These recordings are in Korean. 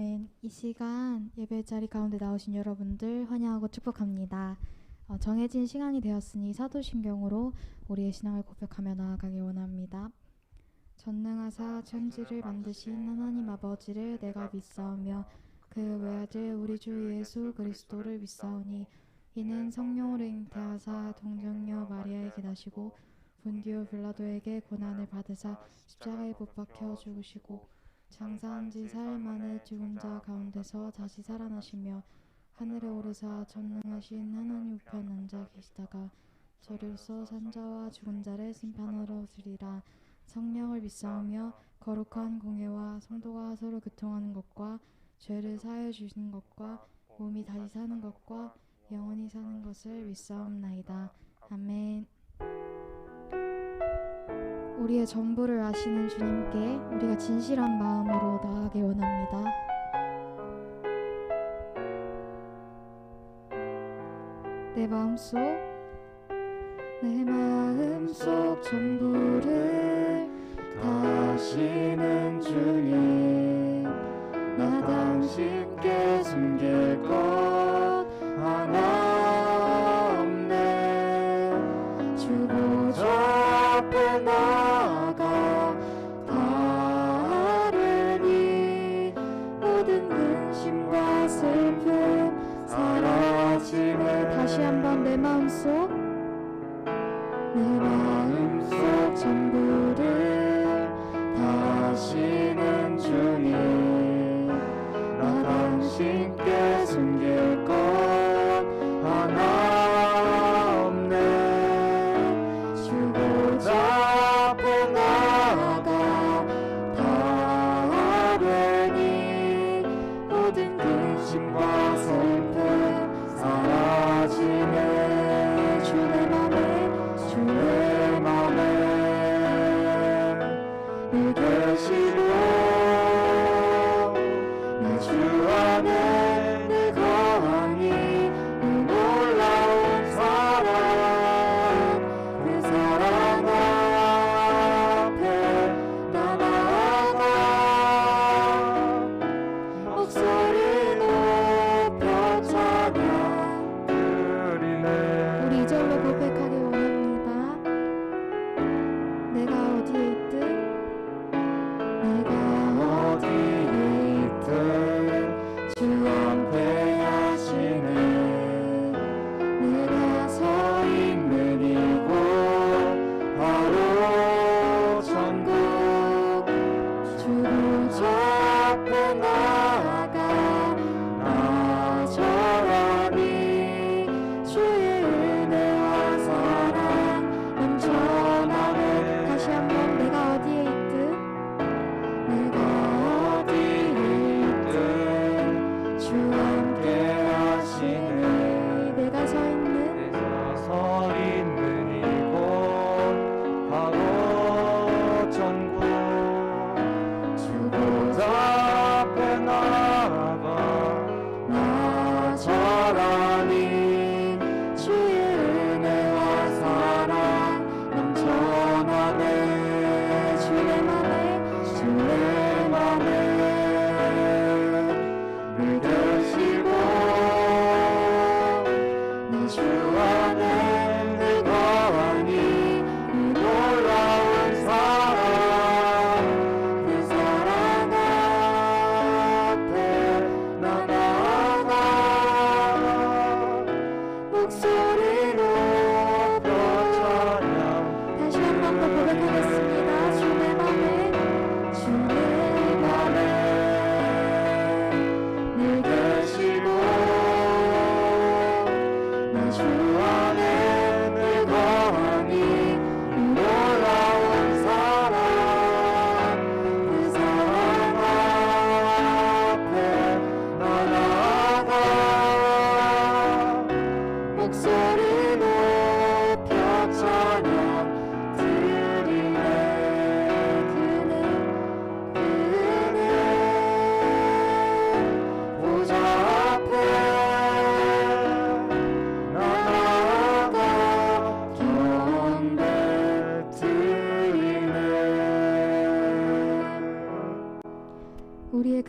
이 시간 예배 자리 가운데 나오신 여러분들 환영하고 축복합니다. 정해진 시간이 되었으니 사도신경으로 우리의 신앙을 고백하며 나아가길 원합니다. 전능하사 천지를 만드신 하나님 아버지를 내가 믿사오며 그 외아들 우리 주 예수 그리스도를 믿사오니 이는 성령으로 잉태하사 동정녀 마리아에게 나시고 본디오 빌라도에게 고난을 받으사 십자가에 못 박혀 죽으시고 장사한 지 사흘 만에 죽은 자 가운데서 다시 살아나시며 하늘에 오르사 전능하신 하나님 우편 앉아 계시다가 저리로서 산자와 죽은 자를 심판하러 오시리라. 성령을 믿사오며 거룩한 공회와 성도가 서로 교통하는 것과 죄를 사하여 주시는 것과 몸이 다시 사는 것과 영원히 사는 것을 믿사옵나이다. 아멘. 우리의 전부를 아시는 주님께 우리가 진실한 마음으로 나아가길 원합니다. 내 마음속 전부를 다 아시는 주님, 나 당신께 숨길 것 하나 없네. 주 보좌 앞에 나아가 다르니 모든 근심과 슬픔 사라지네. 다시 한번 내 마음속 전부를 다 아시는 주님,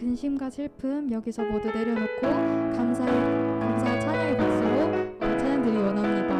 근심과 슬픔 여기서 모두 내려놓고 감사와 찬양의 박수로 찬양드리기 원합니다.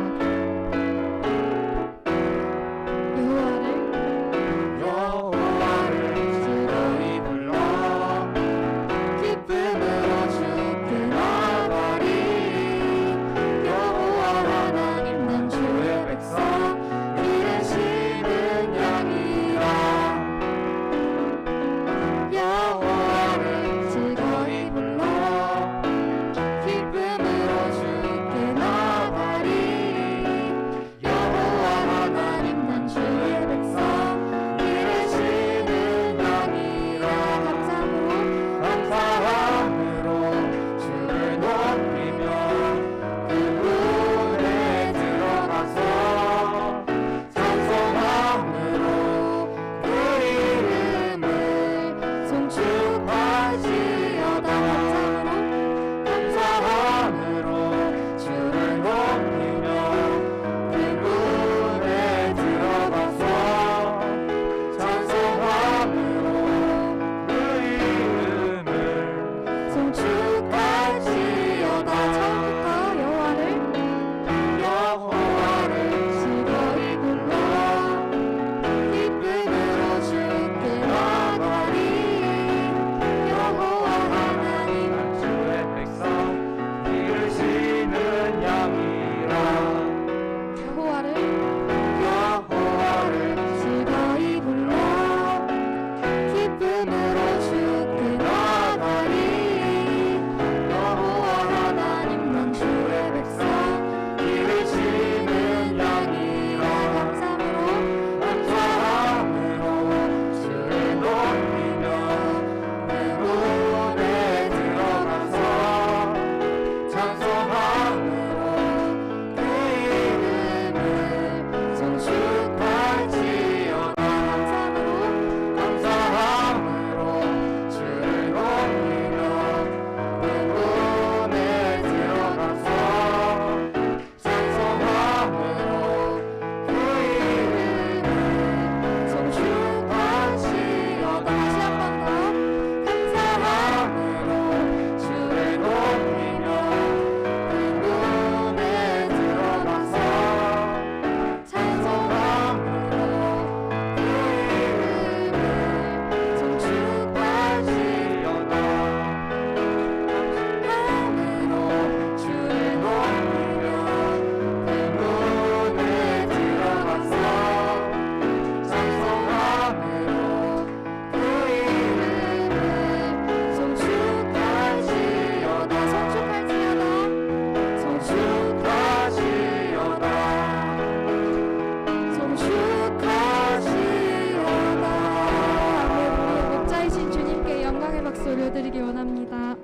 올려드리기 원합니다.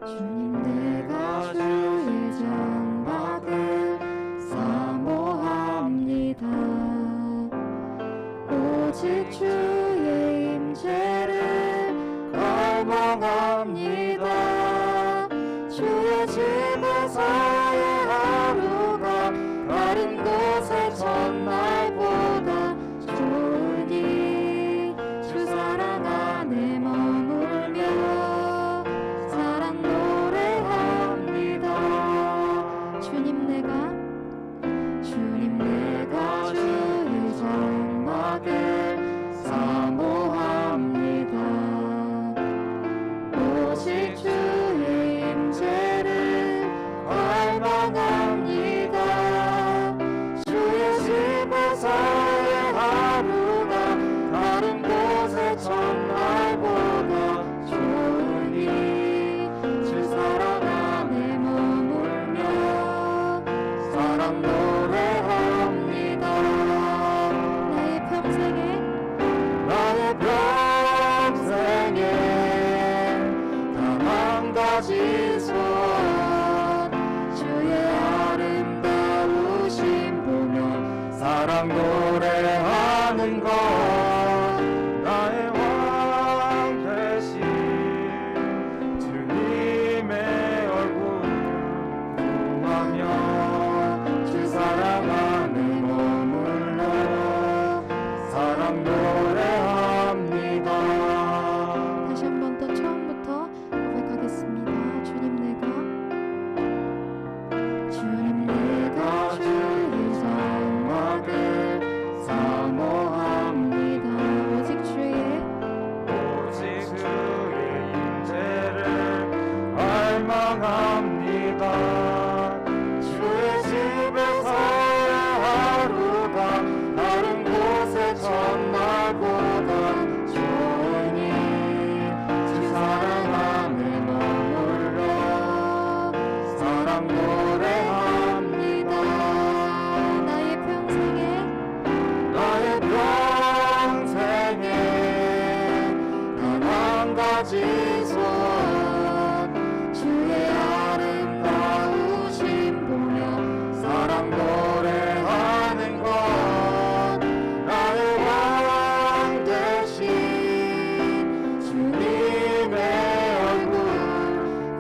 주님, 내가 주의 장막을 사모합니다. 오직 주의 임재를 갈망합니다. 주의 집에서의 하루가 다른 곳의 첫날보다 좋으니 주 사랑 안에 머물며 사랑 노래합니다. 주님, 내가 주의 장막을 사모합니다. 오직 주의 임재를 갈망합니다. 주의 집에서의 하루가 다른 곳의 첫날보다 좋으니 주 사랑 안에 머물며 사랑 노래합니다. 나의 평생에 단 한 가지 소원, 주의 아름다우심 보며 사랑 노래하는 것. 나의 왕 되신 시작하겠습니다. 주님 내가 주의 선막을 사모합니다. 오직 주의 임재를 갈망합니다. 주의 집에서의 하루가 다른 곳의 첫날보다 좋으니 주 사랑 안에 머물러 사랑 노래합니다. 나의 평생에 단 한 가지 소원 주의 아름다우심 보며 사랑 노래하는 것 나의 왕 되신 주님의 얼굴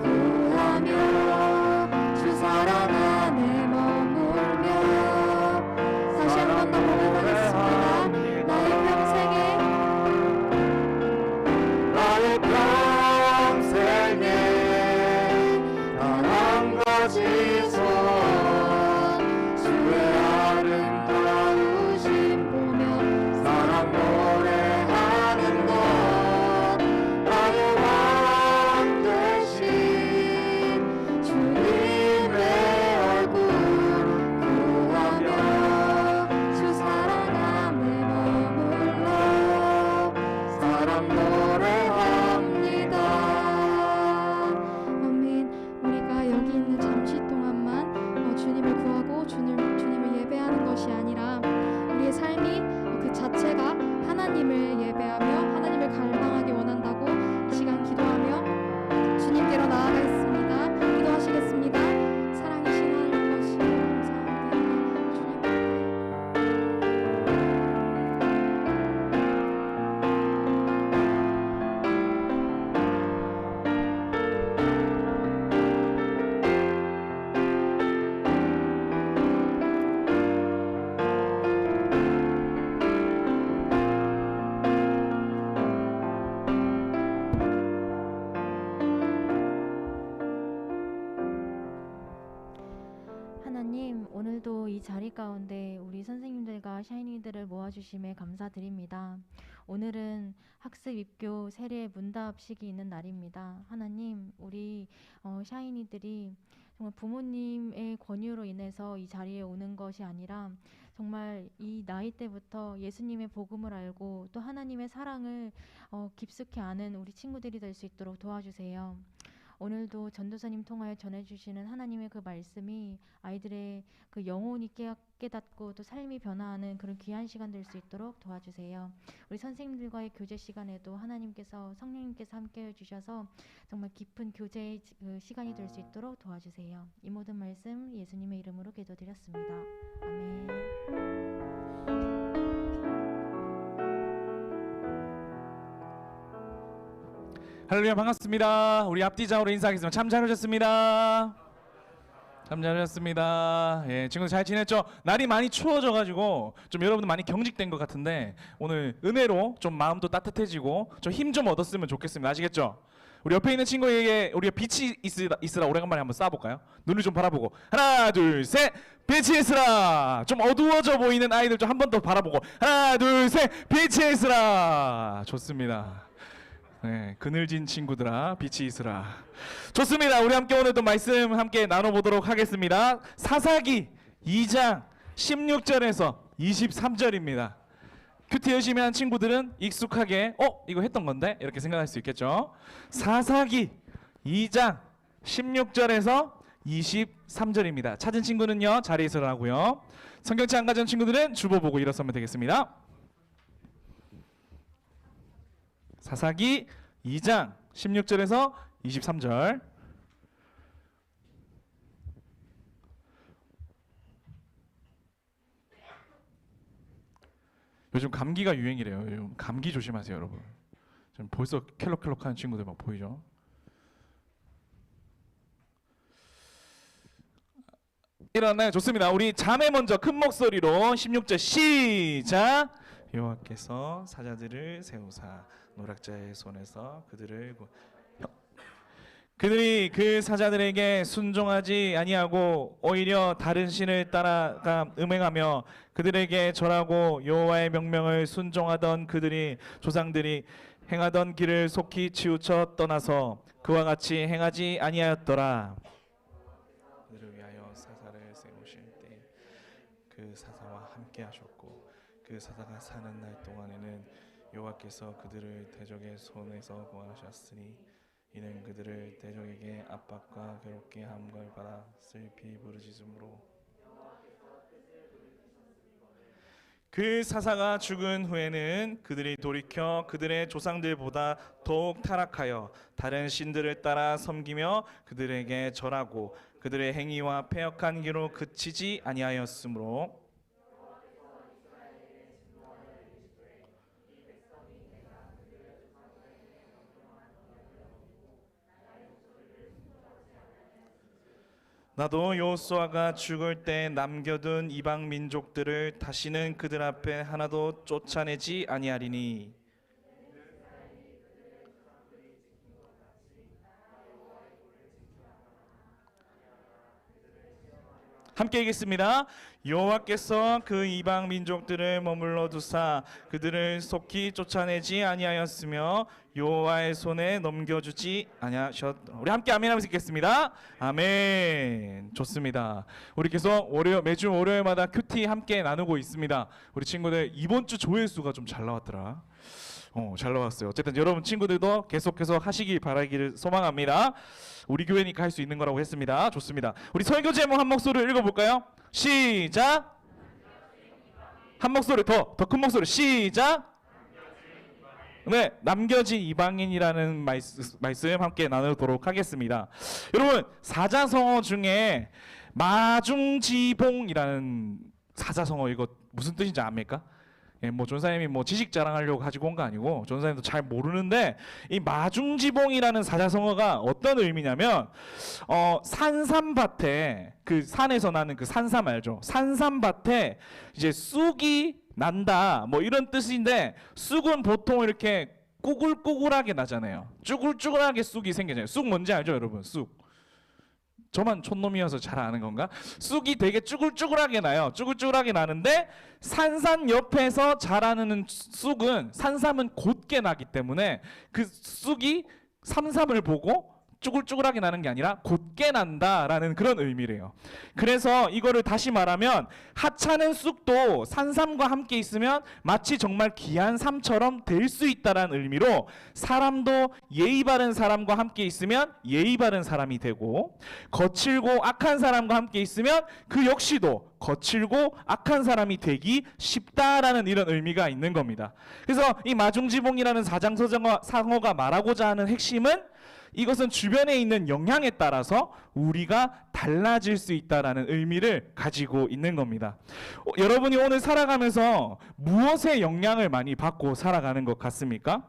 구하며 주 사랑 안에 머물며 다시 한 번 더 고백하겠습니다. 나의 평생에 단 한 가지 소원 주의 아름다우심 보며 사랑 노래하는 것 나의 왕 되신 주님의 얼굴 구하며 주 사랑 안에 머물러 사랑 노래합니다. 아멘. 우리가 여기 있는 잠시 동안만 주님을 구하고 주님을 예배하는 것이 아니라 우리의 삶이 그 자체가 하나님을 예배하며 하나님을 갈망하기 원한다고 이 시간 기도하며 주님께로 나아가겠습니다. 기도하시겠습니다. 사랑이신 하나님 아버지 감사합니다. 하나님, 오늘도 이 자리 가운데 우리 선생님들과 샤이니들을 모아주심에 감사드립니다. 오늘은 학습 입교 세례 문답식이 있는 날입니다. 하나님, 우리 샤이니들이 정말 부모님의 권유로 인해서 이 자리에 오는 것이 아니라 정말 이 나이 때부터 예수님의 복음을 알고 또 하나님의 사랑을 깊숙이 아는 우리 친구들이 될 수 있도록 도와주세요. 오늘도 전도사님 통하여 전해주시는 하나님의 그 말씀이 아이들의 그 영혼이 깨닫고 또 삶이 변화하는 그런 귀한 시간 될 수 있도록 도와주세요. 우리 선생님들과의 교제 시간에도 하나님께서 성령님께서 함께해 주셔서 정말 깊은 교제의 그 시간이 될 수 있도록 도와주세요. 이 모든 말씀 예수님의 이름으로 기도드렸습니다. 아멘. 할렐루야, 반갑습니다. 우리 앞뒤장으로 인사하겠습니다. 참 잘하셨습니다. 참 잘하셨습니다. 예, 친구들 잘 지냈죠? 날이 많이 추워져가지고 좀 여러분들 많이 경직된 것 같은데 오늘 은혜로 좀 마음도 따뜻해지고 좀 힘 좀 얻었으면 좋겠습니다. 아시겠죠? 우리 옆에 있는 친구에게 우리가 빛이 있으라 오래간만에 한번 쏴볼까요? 눈을 좀 바라보고 하나 둘 셋 빛이 있으라. 좀 어두워져 보이는 아이들 좀 한 번 더 바라보고 하나 둘 셋 빛이 있으라. 좋습니다. 네, 그늘진 친구들아 빛이 있으라. 좋습니다. 우리 함께 오늘도 말씀 함께 나눠보도록 하겠습니다. 사사기 2장 16절에서 23절입니다. 큐티 열심히 한 친구들은 익숙하게 이거 했던 건데 이렇게 생각할 수 있겠죠. 사사기 2장 16절에서 23절입니다. 찾은 친구는요 자리에 서라고요. 성경책 안 가져온 친구들은 주보 보고 일어서면 되겠습니다. 사사기 2장 16절에서 23절. 요즘 감기가 유행이래요. 요즘 감기 조심하세요, 여러분. 지금 벌써 켈럭켈럭하는 친구들 막 보이죠? 일어나요. 좋습니다. 우리 자매 먼저 큰 목소리로 16절 시작. 여호와께서 사자들을 세우사 노략자의 손에서 그들이 그 사자들에게 순종하지 아니하고 오히려 다른 신을 따라가 음행하며 그들에게 절하고 여호와의 명령을 순종하던 그들이 조상들이 행하던 길을 속히 치우쳐 떠나서 그와 같이 행하지 아니하였더라. 그들을 위하여 사사를 세우실 때 그 사사와 함께 하셨고 그 사사가 사는 날 동안에는 여호와께서 그들을 대적의 손에서 구하셨으니 이는 그들을 대적에게 압박과 괴롭게 함을 받아 슬피 부르짖음으로 그 사사가 죽은 후에는 그들이 돌이켜 그들의 조상들보다 더욱 타락하여 다른 신들을 따라 섬기며 그들에게 절하고 그들의 행위와 패역한 길로 그치지 아니하였으므로 나도 여호수아가 죽을 때 남겨둔 이방 민족들을 다시는 그들 앞에 하나도 쫓아내지 아니하리니 함께 읽겠습니다. 여호와께서 그 이방 민족들을 머물러 두사 그들을 속히 쫓아내지 아니하였으며 여호와의 손에 넘겨주지 아니하셨. 우리 함께 아멘하면서 읽겠습니다. 아멘. 좋습니다. 우리 계속 매주 월요일마다 큐티 함께 나누고 있습니다. 우리 친구들 이번 주 조회수가 좀 잘 나왔더라. 잘 나왔어요. 어쨌든 여러분 친구들도 계속 하시길 바라기를 소망합니다. 우리 교회니까 할 수 있는 거라고 했습니다. 좋습니다. 우리 설교 제목 한 목소리로 읽어볼까요? 시작. 한 목소리 더 큰 목소리 시작. 네, 남겨진 이방인이라는 말씀 함께 나누도록 하겠습니다. 여러분 사자성어 중에 마중지봉이라는 사자성어 이거 무슨 뜻인지 압니까? 예, 뭐 전사님이 뭐 지식 자랑하려고 가지고 온 거 아니고 전사님도 잘 모르는데 이 마중지봉이라는 사자성어가 어떤 의미냐면 산삼밭에 그 산에서 나는 그 산삼 알죠? 산삼밭에 이제 쑥이 난다 뭐 이런 뜻인데 쑥은 보통 이렇게 꾸글꾸글하게 나잖아요. 쭈글쭈글하게 쑥이 생기잖아요. 쑥 뭔지 알죠, 여러분? 쑥. 저만 촌놈이어서 잘 아는 건가? 쑥이 되게 쭈글쭈글하게 나요. 쭈글쭈글하게 나는데 산삼 옆에서 자라는 쑥은 산삼은 곧게 나기 때문에 그 쑥이 삼삼을 보고 쭈글쭈글하게 나는 게 아니라 곧게 난다라는 그런 의미래요. 그래서 이거를 다시 말하면 하찮은 쑥도 산삼과 함께 있으면 마치 정말 귀한 삶처럼 될 수 있다라는 의미로 사람도 예의 바른 사람과 함께 있으면 예의 바른 사람이 되고 거칠고 악한 사람과 함께 있으면 그 역시도 거칠고 악한 사람이 되기 쉽다라는 이런 의미가 있는 겁니다. 그래서 이 마중지봉이라는 사자성어가 말하고자 하는 핵심은 이것은 주변에 있는 영향에 따라서 우리가 달라질 수 있다라는 의미를 가지고 있는 겁니다. 여러분이 오늘 살아가면서 무엇에 영향을 많이 받고 살아가는 것 같습니까?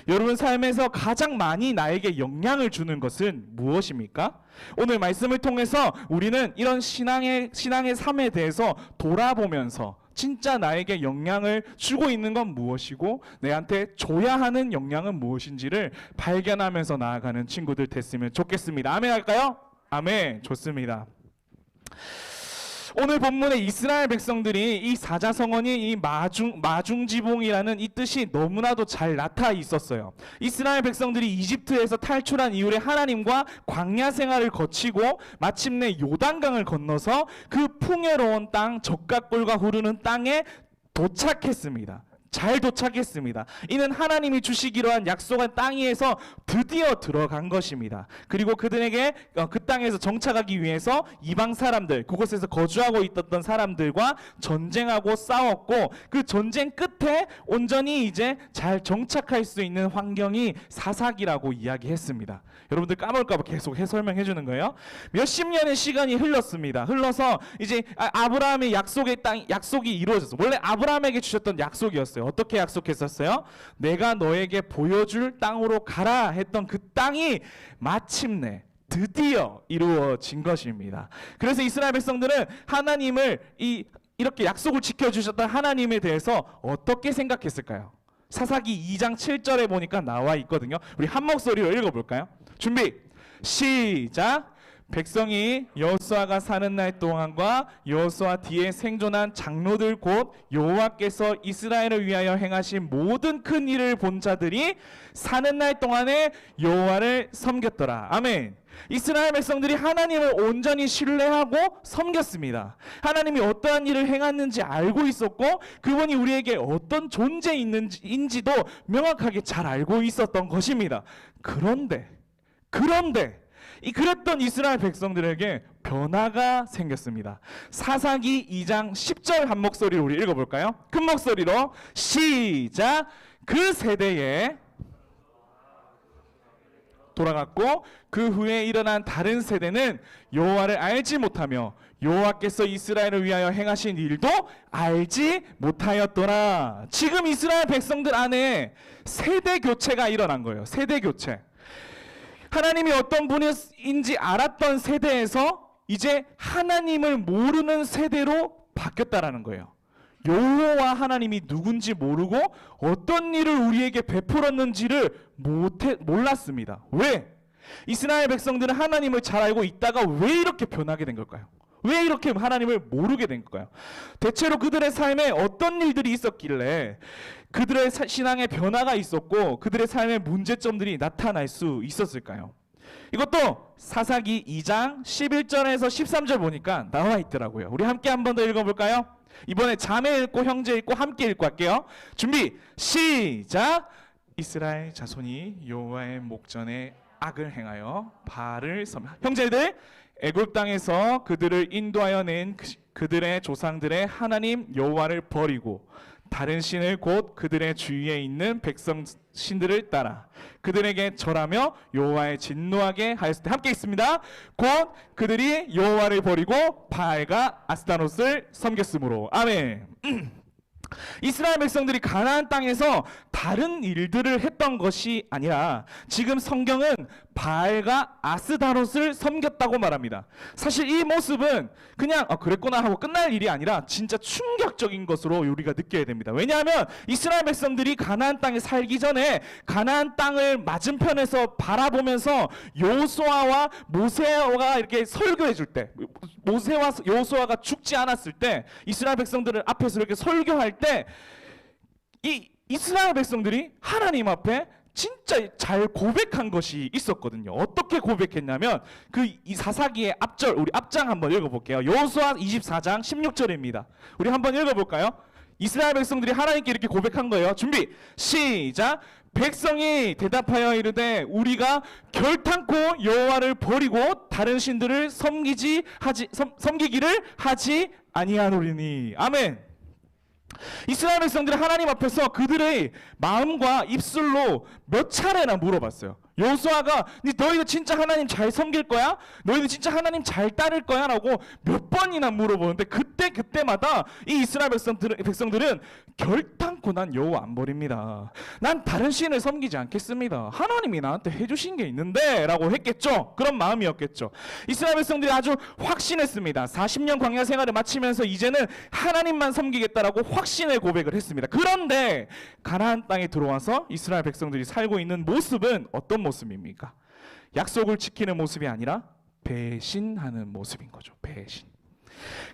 여러분 삶에서 가장 많이 나에게 영향을 주는 것은 무엇입니까? 오늘 말씀을 통해서 우리는 이런 신앙의 삶에 대해서 돌아보면서 진짜 나에게 영향을 주고 있는 건 무엇이고 내한테 줘야 하는 영향은 무엇인지를 발견하면서 나아가는 친구들 됐으면 좋겠습니다. 아멘 할까요? 아멘. 좋습니다. 오늘 본문의 이스라엘 백성들이 이 사자성어니 이 마중지봉이라는 이 뜻이 너무나도 잘 나타 있었어요. 이스라엘 백성들이 이집트에서 탈출한 이후에 하나님과 광야 생활을 거치고 마침내 요단강을 건너서 그 풍요로운 땅 적각골과 흐르는 땅에 도착했습니다. 잘 도착했습니다. 이는 하나님이 주시기로 한 약속한 땅에서 드디어 들어간 것입니다. 그리고 그들에게 그 땅에서 정착하기 위해서 이방 사람들, 그곳에서 거주하고 있었던 사람들과 전쟁하고 싸웠고 그 전쟁 끝에 온전히 이제 잘 정착할 수 있는 환경이 사사기라고 이야기했습니다. 여러분들 까먹을까 봐 계속 설명해 주는 거예요. 몇십 년의 시간이 흘렀습니다. 흘러서 이제 아브라함의 약속이 이루어졌어요. 원래 아브라함에게 주셨던 약속이었어요. 어떻게 약속했었어요? 내가 너에게 보여줄 땅으로 가라 했던 그 땅이 마침내 드디어 이루어진 것입니다. 그래서 이스라엘 백성들은 하나님을 이렇게 약속을 지켜주셨던 하나님에 대해서 어떻게 생각했을까요? 사사기 2장 7절에 보니까 나와 있거든요. 우리 한 목소리로 읽어볼까요? 준비 시작. 백성이 여호수아가 사는 날 동안과 여호수아 뒤에 생존한 장로들 곧 여호와께서 이스라엘을 위하여 행하신 모든 큰 일을 본 자들이 사는 날 동안에 여호와를 섬겼더라. 아멘. 이스라엘 백성들이 하나님을 온전히 신뢰하고 섬겼습니다. 하나님이 어떠한 일을 행했는지 알고 있었고 그분이 우리에게 어떤 존재인지도 명확하게 잘 알고 있었던 것입니다. 그런데 그랬던 이스라엘 백성들에게 변화가 생겼습니다. 사사기 2장 10절 한 목소리로 우리 읽어볼까요? 큰 목소리로 시작. 그 세대에 돌아갔고 그 후에 일어난 다른 세대는 여호와를 알지 못하며 여호와께서 이스라엘을 위하여 행하신 일도 알지 못하였더라. 지금 이스라엘 백성들 안에 세대 교체가 일어난 거예요. 세대 교체. 하나님이 어떤 분인지 알았던 세대에서 이제 하나님을 모르는 세대로 바뀌었다라는 거예요. 여호와 하나님이 누군지 모르고 어떤 일을 우리에게 베풀었는지를 몰랐습니다. 왜? 이스라엘 백성들은 하나님을 잘 알고 있다가 왜 이렇게 변하게 된 걸까요? 왜 이렇게 하나님을 모르게 된 걸까요? 대체로 그들의 삶에 어떤 일들이 있었길래 그들의 신앙에 변화가 있었고 그들의 삶에 문제점들이 나타날 수 있었을까요? 이것도 사사기 2장 11절에서 13절 보니까 나와 있더라고요. 우리 함께 한 번 더 읽어볼까요? 이번에 자매 읽고 형제 읽고 함께 읽고 할게요. 준비 시작. 이스라엘 자손이 여호와의 목전에 악을 행하여 바알을 형제들 애굽 땅에서 그들을 인도하여 낸 그들의 조상들의 하나님 여호와를 버리고 다른 신을 곧 그들의 주위에 있는 백성 신들을 따라 그들에게 절하며 여호와의 진노하게 하였을 때 함께 있습니다. 곧 그들이 여호와를 버리고 바알과 아스타롯을 섬겼으므로. 아멘. 이스라엘 백성들이 가나안 땅에서 다른 일들을 했던 것이 아니라 지금 성경은 바알과 아스타롯을 섬겼다고 말합니다. 사실 이 모습은 그냥 그랬구나 하고 끝날 일이 아니라 진짜 충격적인 것으로 우리가 느껴야 됩니다. 왜냐하면 이스라엘 백성들이 가나안 땅에 살기 전에 가나안 땅을 맞은편에서 바라보면서 여호수아와 모세가 이렇게 설교해 줄 때, 모세와 여호수아가 죽지 않았을 때 이스라엘 백성들을 앞에서 이렇게 설교할 때 이 이스라엘 백성들이 하나님 앞에 진짜 잘 고백한 것이 있었거든요. 어떻게 고백했냐면 이 사사기의 앞절, 우리 앞장 한번 읽어볼게요. 여호수아 24장 16절입니다. 우리 한번 읽어볼까요? 이스라엘 백성들이 하나님께 이렇게 고백한 거예요. 준비 시작. 백성이 대답하여 이르되 우리가 결탄코 여호와를 버리고 다른 신들을 섬기기를 하지 아니하노리니. 아멘. 이스라엘 백성들이 하나님 앞에서 그들의 마음과 입술로 몇 차례나 물어봤어요. 여호수아가 너희들 진짜 하나님 잘 섬길 거야? 너희들 진짜 하나님 잘 따를 거야? 라고 몇 번이나 물어보는데 그때마다 이 이스라엘 백성들은 결단코 난 여호와 안 버립니다. 난 다른 신을 섬기지 않겠습니다. 하나님이 나한테 해주신 게 있는데 라고 했겠죠. 그런 마음이었겠죠. 이스라엘 백성들이 아주 확신했습니다. 40년 광야 생활을 마치면서 이제는 하나님만 섬기겠다라고 확신의 고백을 했습니다. 그런데 가나안 땅에 들어와서 이스라엘 백성들이 살고 있는 모습은 어떤 모습입니까? 약속을 지키는 모습이 아니라 배신하는 모습인 거죠. 배신.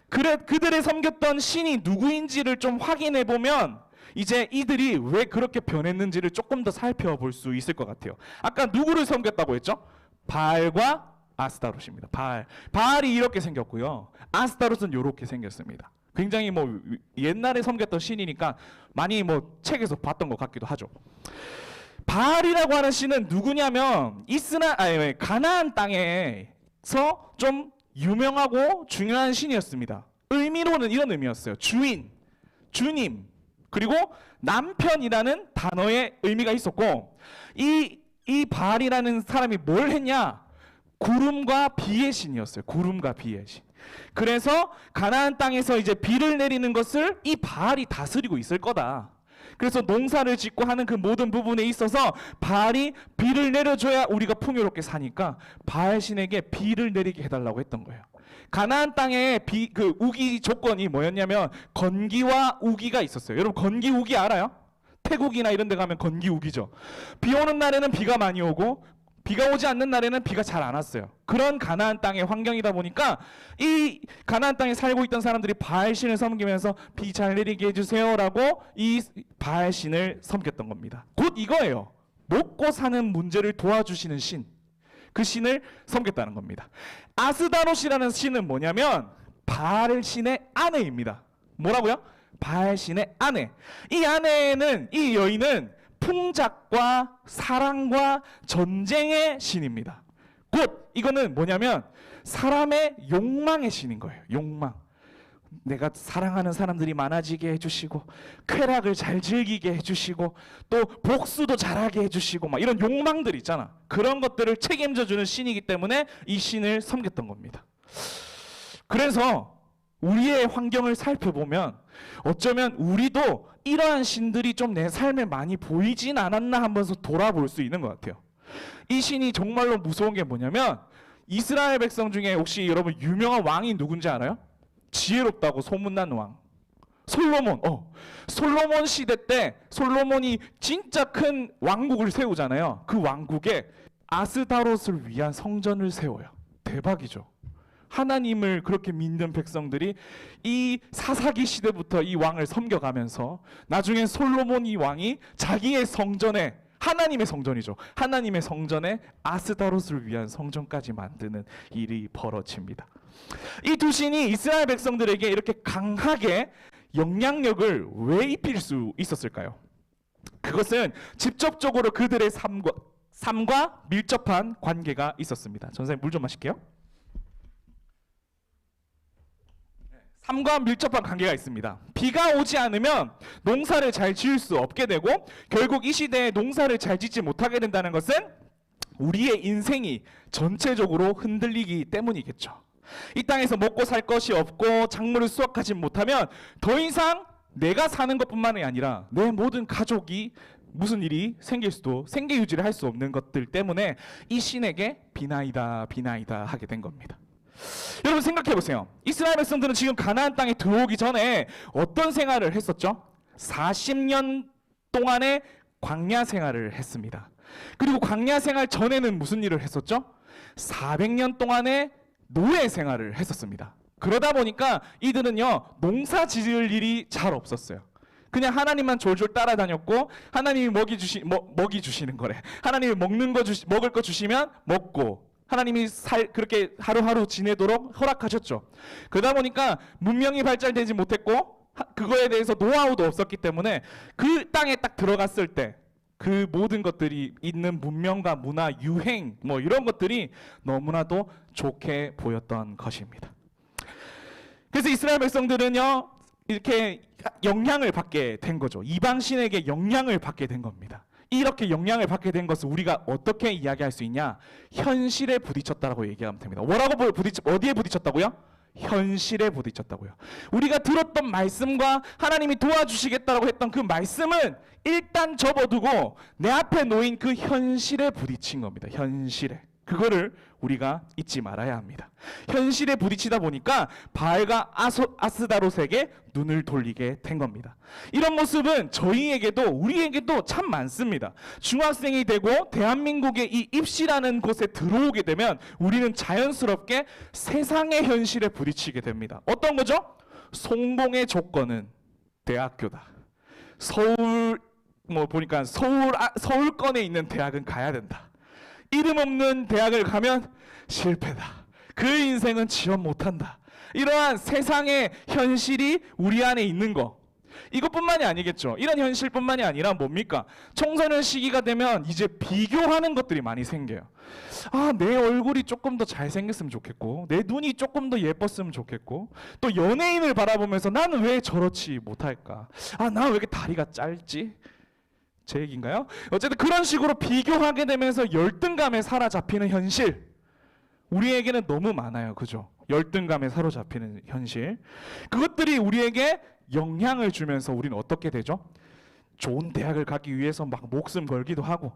그들의 섬겼던 신이 누구인지를 좀 확인해 보면 이제 이들이 왜 그렇게 변했는지를 조금 더 살펴볼 수 있을 것 같아요. 아까 누구를 섬겼다고 했죠? 바알과 아스타롯입니다. 바알이 이렇게 생겼고요. 아스타롯은 이렇게 생겼습니다. 굉장히 옛날에 섬겼던 신이니까 많이 책에서 봤던 것 같기도 하죠. 바알이라고 하는 신은 누구냐면 가나안 땅에서 좀 유명하고 중요한 신이었습니다. 의미로는 이런 의미였어요. 주인, 주님, 그리고 남편이라는 단어의 의미가 있었고 이 바알이라는 사람이 뭘 했냐? 구름과 비의 신이었어요. 구름과 비의 신. 그래서 가나안 땅에서 이제 비를 내리는 것을 이 바알이 다스리고 있을 거다. 그래서 농사를 짓고 하는 그 모든 부분에 있어서 바알이 비를 내려줘야 우리가 풍요롭게 사니까 바알 신에게 비를 내리게 해달라고 했던 거예요. 가나안 땅에 우기 조건이 뭐였냐면 건기와 우기가 있었어요. 여러분 건기 우기 알아요? 태국이나 이런 데 가면 건기 우기죠. 비 오는 날에는 비가 많이 오고 비가 오지 않는 날에는 비가 잘 안 왔어요. 그런 가나안 땅의 환경이다 보니까 이 가나안 땅에 살고 있던 사람들이 바알 신을 섬기면서 비 잘 내리게 해주세요라고 이 바알 신을 섬겼던 겁니다. 곧 이거예요. 먹고 사는 문제를 도와주시는 신, 그 신을 섬겼다는 겁니다. 아스다롯이라는 신은 뭐냐면 바알 신의 아내입니다. 뭐라고요? 바알 신의 아내. 이 아내는, 이 여인은 풍작과 사랑과 전쟁의 신입니다. 곧 이거는 뭐냐면 사람의 욕망의 신인 거예요. 욕망. 내가 사랑하는 사람들이 많아지게 해주시고 쾌락을 잘 즐기게 해주시고 또 복수도 잘하게 해주시고 막 이런 욕망들 있잖아. 그런 것들을 책임져 주는 신이기 때문에 이 신을 섬겼던 겁니다. 그래서 우리의 환경을 살펴보면 어쩌면 우리도 이러한 신들이 좀 내 삶에 많이 보이진 않았나 하면서 돌아볼 수 있는 것 같아요. 이 신이 정말로 무서운 게 뭐냐면 이스라엘 백성 중에 혹시 여러분 유명한 왕이 누군지 알아요? 지혜롭다고 소문난 왕 솔로몬. 솔로몬 시대 때 솔로몬이 진짜 큰 왕국을 세우잖아요. 그 왕국에 아스다롯을 위한 성전을 세워요. 대박이죠. 하나님을 그렇게 믿는 백성들이 이 사사기 시대부터 이 왕을 섬겨가면서 나중에 솔로몬 이 왕이 자기의 성전에, 하나님의 성전이죠, 하나님의 성전에 아스다롯을 위한 성전까지 만드는 일이 벌어집니다. 이 두 신이 이스라엘 백성들에게 이렇게 강하게 영향력을 왜 입힐 수 있었을까요? 그것은 직접적으로 그들의 삶과 밀접한 관계가 있었습니다. 전사님 물 좀 마실게요. 삶과 밀접한 관계가 있습니다. 비가 오지 않으면 농사를 잘 지을 수 없게 되고 결국 이 시대에 농사를 잘 짓지 못하게 된다는 것은 우리의 인생이 전체적으로 흔들리기 때문이겠죠. 이 땅에서 먹고 살 것이 없고 작물을 수확하지 못하면 더 이상 내가 사는 것뿐만이 아니라 내 모든 가족이 무슨 일이 생길 수도, 생계 유지를 할 수 없는 것들 때문에 이 신에게 비나이다 비나이다 하게 된 겁니다. 여러분 생각해 보세요. 이스라엘 백성들은 지금 가나안 땅에 들어오기 전에 어떤 생활을 했었죠? 40년 동안의 광야 생활을 했습니다. 그리고 광야 생활 전에는 무슨 일을 했었죠? 400년 동안의 노예 생활을 했었습니다. 그러다 보니까 이들은요 농사 지을 일이 잘 없었어요. 그냥 하나님만 졸졸 따라다녔고 하나님이 먹이 주시는 거래. 하나님이 먹을 거 주시면 먹고 하나님이 그렇게 하루하루 지내도록 허락하셨죠. 그러다 보니까 문명이 발달되지 못했고 그거에 대해서 노하우도 없었기 때문에 그 땅에 딱 들어갔을 때 그 모든 것들이 있는 문명과 문화, 유행 뭐 이런 것들이 너무나도 좋게 보였던 것입니다. 그래서 이스라엘 백성들은요 이렇게 영향을 받게 된 거죠. 이방신에게 영향을 받게 된 겁니다. 이렇게 영향을 받게 된 것을 우리가 어떻게 이야기할 수 있냐? 현실에 부딪혔다고 얘기하면 됩니다. 어디에 부딪혔다고요? 현실에 부딪혔다고요. 우리가 들었던 말씀과 하나님이 도와주시겠다고 했던 그 말씀은 일단 접어두고 내 앞에 놓인 그 현실에 부딪힌 겁니다. 현실에. 그거를 우리가 잊지 말아야 합니다. 현실에 부딪히다 보니까 바알과 아스다롯에게 눈을 돌리게 된 겁니다. 이런 모습은 저희에게도 우리에게도 참 많습니다. 중학생이 되고 대한민국의 이 입시라는 곳에 들어오게 되면 우리는 자연스럽게 세상의 현실에 부딪히게 됩니다. 어떤 거죠? 성공의 조건은 대학교다. 보니까 서울권에 있는 대학은 가야 된다. 이름 없는 대학을 가면 실패다. 그 인생은 지원 못한다. 이러한 세상의 현실이 우리 안에 있는 거. 이것뿐만이 아니겠죠. 이런 현실뿐만이 아니라 뭡니까? 청소년 시기가 되면 이제 비교하는 것들이 많이 생겨요. 내 얼굴이 조금 더 잘생겼으면 좋겠고 내 눈이 조금 더 예뻤으면 좋겠고 또 연예인을 바라보면서 나는 왜 저렇지 못할까? 나 왜 이렇게 다리가 짧지? 제 얘기인가요? 어쨌든 그런 식으로 비교하게 되면서 열등감에 사로잡히는 현실 우리에게는 너무 많아요. 그죠? 열등감에 사로잡히는 현실 그것들이 우리에게 영향을 주면서 우리는 어떻게 되죠? 좋은 대학을 가기 위해서 막 목숨 걸기도 하고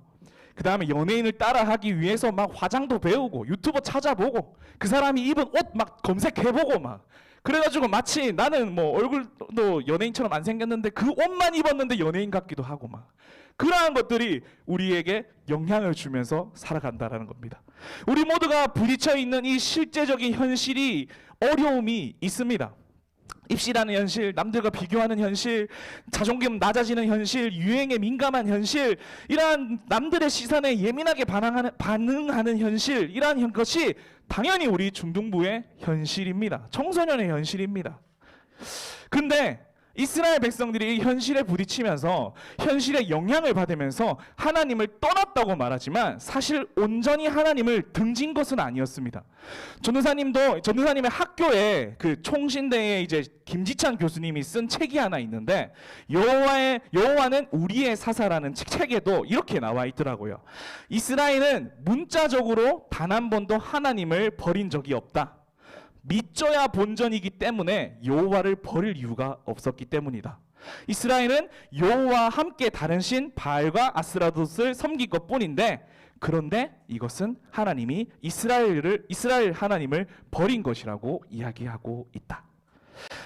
그 다음에 연예인을 따라하기 위해서 막 화장도 배우고 유튜버 찾아보고 그 사람이 입은 옷 막 검색해보고 막 그래가지고 마치 나는 뭐 얼굴도 연예인처럼 안 생겼는데 그 옷만 입었는데 연예인 같기도 하고 막 그러한 것들이 우리에게 영향을 주면서 살아간다라는 겁니다. 우리 모두가 부딪혀 있는 이 실제적인 현실이 어려움이 있습니다. 입시라는 현실, 남들과 비교하는 현실, 자존감 낮아지는 현실, 유행에 민감한 현실, 이러한 남들의 시선에 예민하게 반응하는 현실, 이러한 것이 당연히 우리 중등부의 현실입니다. 청소년의 현실입니다. 근데 이스라엘 백성들이 이 현실에 부딪히면서 현실에 영향을 받으면서 하나님을 떠났다고 말하지만 사실 온전히 하나님을 등진 것은 아니었습니다. 전도사님의 학교에 그 총신대에 이제 김지찬 교수님이 쓴 책이 하나 있는데 여호와는 우리의 사사라는 책에도 이렇게 나와 있더라고요. 이스라엘은 문자적으로 단 한 번도 하나님을 버린 적이 없다. 믿져야 본전이기 때문에 여호와를 버릴 이유가 없었기 때문이다. 이스라엘은 여호와와 함께 다른 신 바알과 아스라롯을 섬긴 것뿐인데, 그런데 이것은 하나님이 이스라엘 하나님을 버린 것이라고 이야기하고 있다.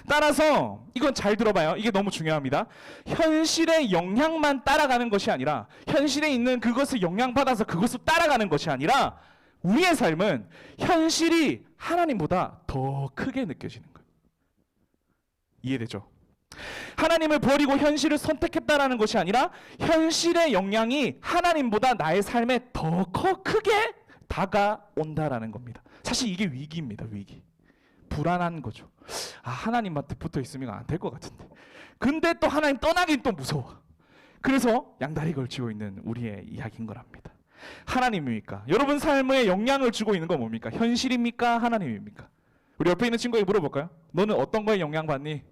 따라서 이건 잘 들어봐요. 이게 너무 중요합니다. 현실의 영향만 따라가는 것이 아니라, 현실에 있는 그것을 영향받아서 그것을 따라가는 것이 아니라, 우리의 삶은 현실이 하나님보다 더 크게 느껴지는 거예요. 이해되죠? 하나님을 버리고 현실을 선택했다라는 것이 아니라 현실의 영향이 하나님보다 나의 삶에 더 크게 다가온다라는 겁니다. 사실 이게 위기입니다. 위기. 불안한 거죠. 하나님한테 붙어 있으면 안 될 것 같은데. 근데 또 하나님 떠나긴 또 무서워. 그래서 양다리 걸치고 있는 우리의 이야기인 거랍니다. 하나님입니까? 여러분 삶에 영향을 주고 있는 건 뭡니까? 현실입니까? 하나님입니까? 우리 옆에 있는 친구에게 물어볼까요? 너는 어떤 거에 영향받니?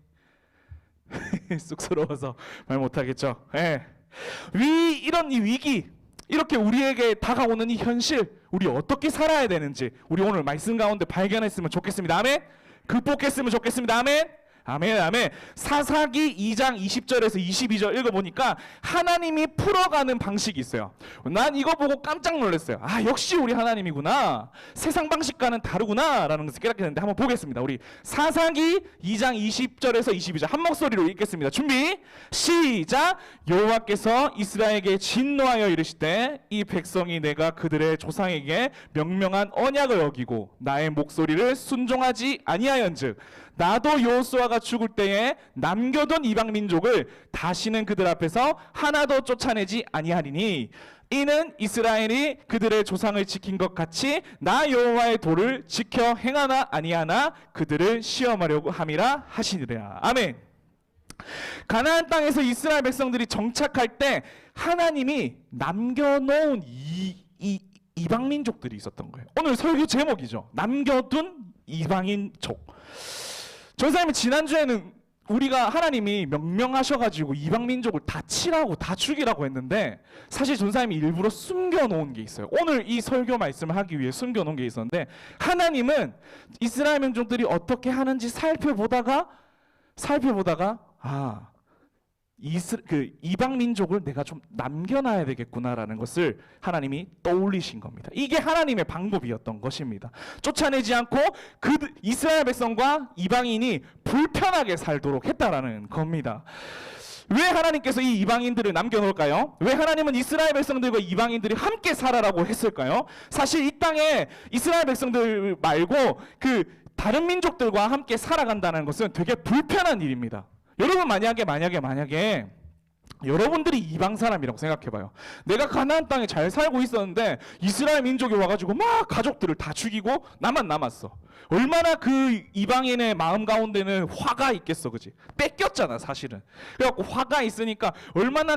쑥스러워서 말 못하겠죠. 예. 이런 이 위기, 이렇게 우리에게 다가오는 이 현실, 우리 어떻게 살아야 되는지 우리 오늘 말씀 가운데 발견했으면 좋겠습니다. 아멘. 극복했으면 좋겠습니다. 아멘. 아멘, 아멘. 사사기 2장 20절에서 22절 읽어보니까 하나님이 풀어가는 방식이 있어요. 난 이거 보고 깜짝 놀랐어요. 역시 우리 하나님이구나. 세상 방식과는 다르구나 라는 것을 깨닫게 됐는데 한번 보겠습니다. 우리 사사기 2장 20절에서 22절 한 목소리로 읽겠습니다. 준비 시작. 여호와께서 이스라엘에게 진노하여 이르시되 이 백성이 내가 그들의 조상에게 명명한 언약을 어기고 나의 목소리를 순종하지 아니하연즉 나도 여호수아가 죽을 때에 남겨둔 이방 민족을 다시는 그들 앞에서 하나도 쫓아내지 아니하리니 이는 이스라엘이 그들의 조상을 지킨 것 같이 나 여호와의 도를 지켜 행하나 아니하나 그들을 시험하려고 함이라 하시니라. 아멘. 가나안 땅에서 이스라엘 백성들이 정착할 때 하나님이 남겨놓은 이방 민족들이 있었던 거예요. 오늘 설교 제목이죠. 남겨둔 이방인족. 전사님은 지난주에는 우리가 하나님이 명령하셔가지고 이방 민족을 다 치라고 다 죽이라고 했는데 사실 전사님이 일부러 숨겨놓은 게 있어요. 오늘 이 설교 말씀을 하기 위해 숨겨놓은 게 있었는데 하나님은 이스라엘 민족들이 어떻게 하는지 살펴보다가 이방 민족을 내가 좀 남겨놔야 되겠구나라는 것을 하나님이 떠올리신 겁니다. 이게 하나님의 방법이었던 것입니다. 쫓아내지 않고 이스라엘 백성과 이방인이 불편하게 살도록 했다라는 겁니다. 왜 하나님께서 이 이방인들을 남겨놓을까요? 왜 하나님은 이스라엘 백성들과 이방인들이 함께 살아라고 했을까요? 사실 이 땅에 이스라엘 백성들 말고 다른 민족들과 함께 살아간다는 것은 되게 불편한 일입니다. 여러분 만약에 여러분들이 이방 사람이라고 생각해봐요. 내가 가나안 땅에 잘 살고 있었는데 이스라엘 민족이 와가지고 막 가족들을 다 죽이고 나만 남았어. 얼마나 그 이방인의 마음 가운데는 화가 있겠어, 그지? 뺏겼잖아, 사실은. 그래갖고 화가 있으니까 얼마나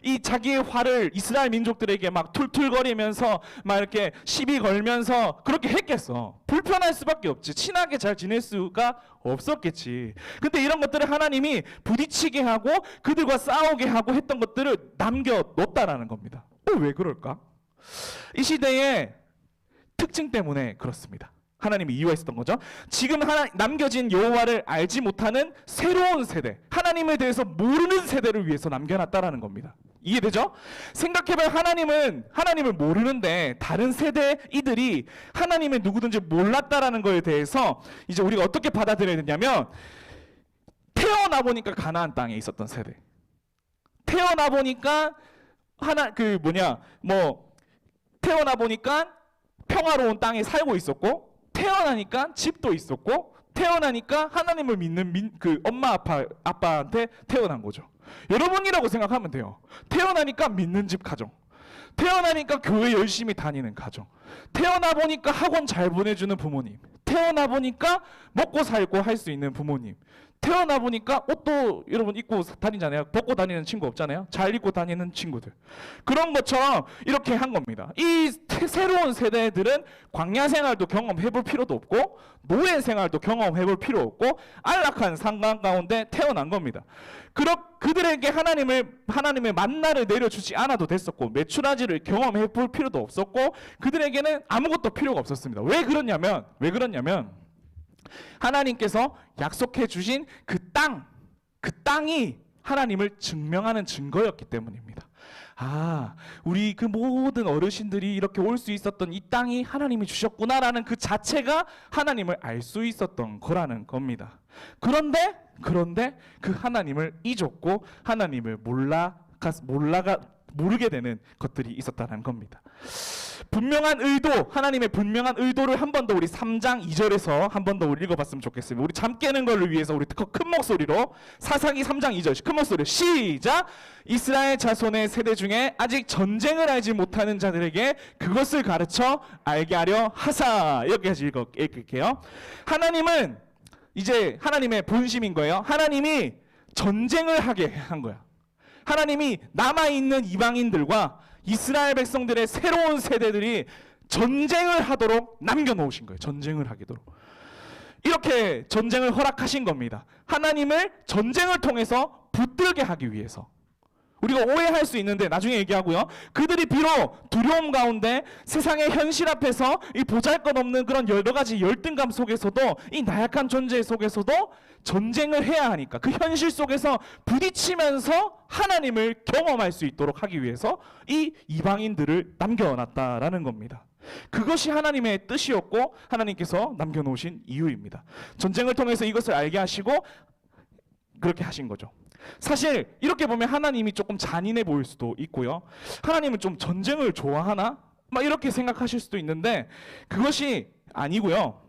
이 자기의 화를 이스라엘 민족들에게 막 툴툴거리면서 막 이렇게 시비 걸면서 그렇게 했겠어. 불편할 수밖에 없지. 친하게 잘 지낼 수가 없었겠지. 근데 이런 것들을 하나님이 부딪히게 하고 그들과 싸우게 하고 했던 것들을 남겨놓았다라는 겁니다. 왜 그럴까? 이 시대의 특징 때문에 그렇습니다. 하나님이 이유가 있었던 거죠. 지금 남겨진 여호와를 알지 못하는 새로운 세대, 하나님에 대해서 모르는 세대를 위해서 남겨놨다라는 겁니다. 이해되죠? 생각해봐요. 하나님을 모르는데 다른 세대 이들이 하나님의 누구든지 몰랐다라는 거에 대해서 이제 우리가 어떻게 받아들여야 되냐면 태어나 보니까 가나안 땅에 있었던 세대, 태어나 보니까 태어나 보니까 평화로운 땅에 살고 있었고, 태어나니까 집도 있었고, 태어나니까 하나님을 믿는 그 엄마 아빠한테 태어난 거죠. 여러분이라고 생각하면 돼요. 태어나니까 믿는 집 가정, 태어나니까 교회 열심히 다니는 가정, 태어나 보니까 학원 잘 보내주는 부모님, 태어나 보니까 먹고 살고 할 수 있는 부모님, 태어나 보니까 옷도 여러분 입고 다니잖아요. 벗고 다니는 친구 없잖아요. 잘 입고 다니는 친구들. 그런 것처럼 이렇게 한 겁니다. 이 새로운 세대들은 광야 생활도 경험해 볼 필요도 없고, 노예 생활도 경험해 볼 필요 없고, 안락한 상관 가운데 태어난 겁니다. 그들에게 하나님의 만나를 내려주지 않아도 됐었고, 메추라지를 경험해 볼 필요도 없었고, 그들에게는 아무것도 필요가 없었습니다. 왜 그러냐면 하나님께서 약속해 주신 그 땅이 하나님을 증명하는 증거였기 때문입니다. 우리 그 모든 어르신들이 이렇게 올 수 있었던 이 땅이 하나님이 주셨구나라는 그 자체가 하나님을 알 수 있었던 거라는 겁니다. 그런데 그 하나님을 잊었고, 하나님을 모르게 되는 것들이 있었다는 겁니다. 하나님의 분명한 의도를 한 번 더 우리 3장 2절에서 한 번 더 읽어봤으면 좋겠습니다. 우리 잠 깨는 걸 위해서 우리 큰 목소리로 사사기 3장 2절 큰 목소리로 시작. 이스라엘 자손의 세대 중에 아직 전쟁을 알지 못하는 자들에게 그것을 가르쳐 알게 하려 하사. 여기까지 읽을게요. 하나님은 이제 하나님의 본심인 거예요. 하나님이 전쟁을 하게 한 거야. 하나님이 남아있는 이방인들과 이스라엘 백성들의 새로운 세대들이 전쟁을 하도록 남겨놓으신 거예요. 전쟁을 하도록. 이렇게 전쟁을 허락하신 겁니다. 하나님을 전쟁을 통해서 붙들게 하기 위해서. 우리가 오해할 수 있는데 나중에 얘기하고요. 그들이 비록 두려움 가운데 세상의 현실 앞에서 이 보잘것없는 그런 여러 가지 열등감 속에서도, 이 나약한 존재 속에서도 전쟁을 해야 하니까, 그 현실 속에서 부딪히면서 하나님을 경험할 수 있도록 하기 위해서 이 이방인들을 남겨놨다라는 겁니다. 그것이 하나님의 뜻이었고 하나님께서 남겨놓으신 이유입니다. 전쟁을 통해서 이것을 알게 하시고 그렇게 하신 거죠. 사실 이렇게 보면 하나님이 조금 잔인해 보일 수도 있고요. 하나님은 좀 전쟁을 좋아하나? 이렇게 생각하실 수도 있는데 그것이 아니고요.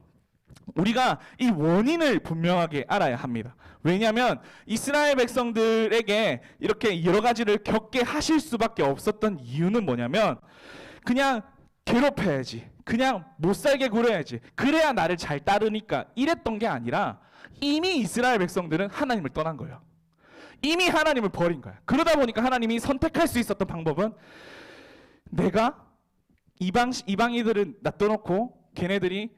우리가 이 원인을 분명하게 알아야 합니다. 왜냐하면 이스라엘 백성들에게 이렇게 여러 가지를 겪게 하실 수밖에 없었던 이유는 뭐냐면, 그냥 괴롭혀야지, 그냥 못살게 굴어야지, 그래야 나를 잘 따르니까 이랬던 게 아니라, 이미 이스라엘 백성들은 하나님을 떠난 거예요. 이미 하나님을 버린 거야. 그러다 보니까 하나님이 선택할 수 있었던 방법은, 내가 이방인들을 놔둬놓고 걔네들이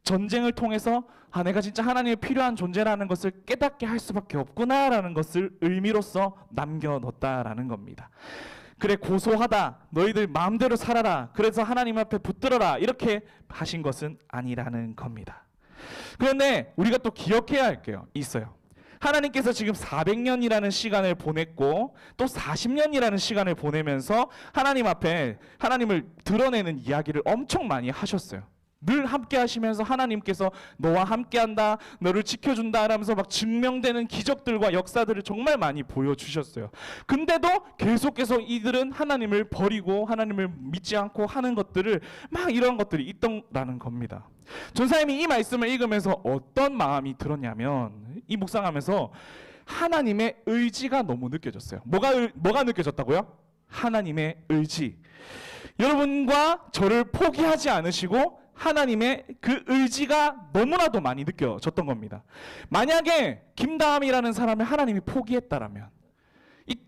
전쟁을 통해서 내가 진짜 하나님이 필요한 존재라는 것을 깨닫게 할 수밖에 없구나라는 것을 의미로서 남겨놓았다라는 겁니다. 그래, 고소하다, 너희들 마음대로 살아라, 그래서 하나님 앞에 붙들어라, 이렇게 하신 것은 아니라는 겁니다. 그런데 우리가 또 기억해야 할 게 있어요. 하나님께서 지금 400년이라는 시간을 보냈고 또 40년이라는 시간을 보내면서 하나님 앞에 하나님을 드러내는 이야기를 엄청 많이 하셨어요. 늘 함께 하시면서 하나님께서 너와 함께한다, 너를 지켜준다 라면서 막 증명되는 기적들과 역사들을 정말 많이 보여주셨어요. 근데도 계속해서 이들은 하나님을 버리고 하나님을 믿지 않고 하는 것들을 막 이런 것들이 있더라는 겁니다. 전사님이 이 말씀을 읽으면서 어떤 마음이 들었냐면, 이 묵상하면서 하나님의 의지가 너무 느껴졌어요. 뭐가 느껴졌다고요? 하나님의 의지. 여러분과 저를 포기하지 않으시고 하나님의 그 의지가 너무나도 많이 느껴졌던 겁니다. 만약에 김다함이라는 사람을 하나님이 포기했다라면,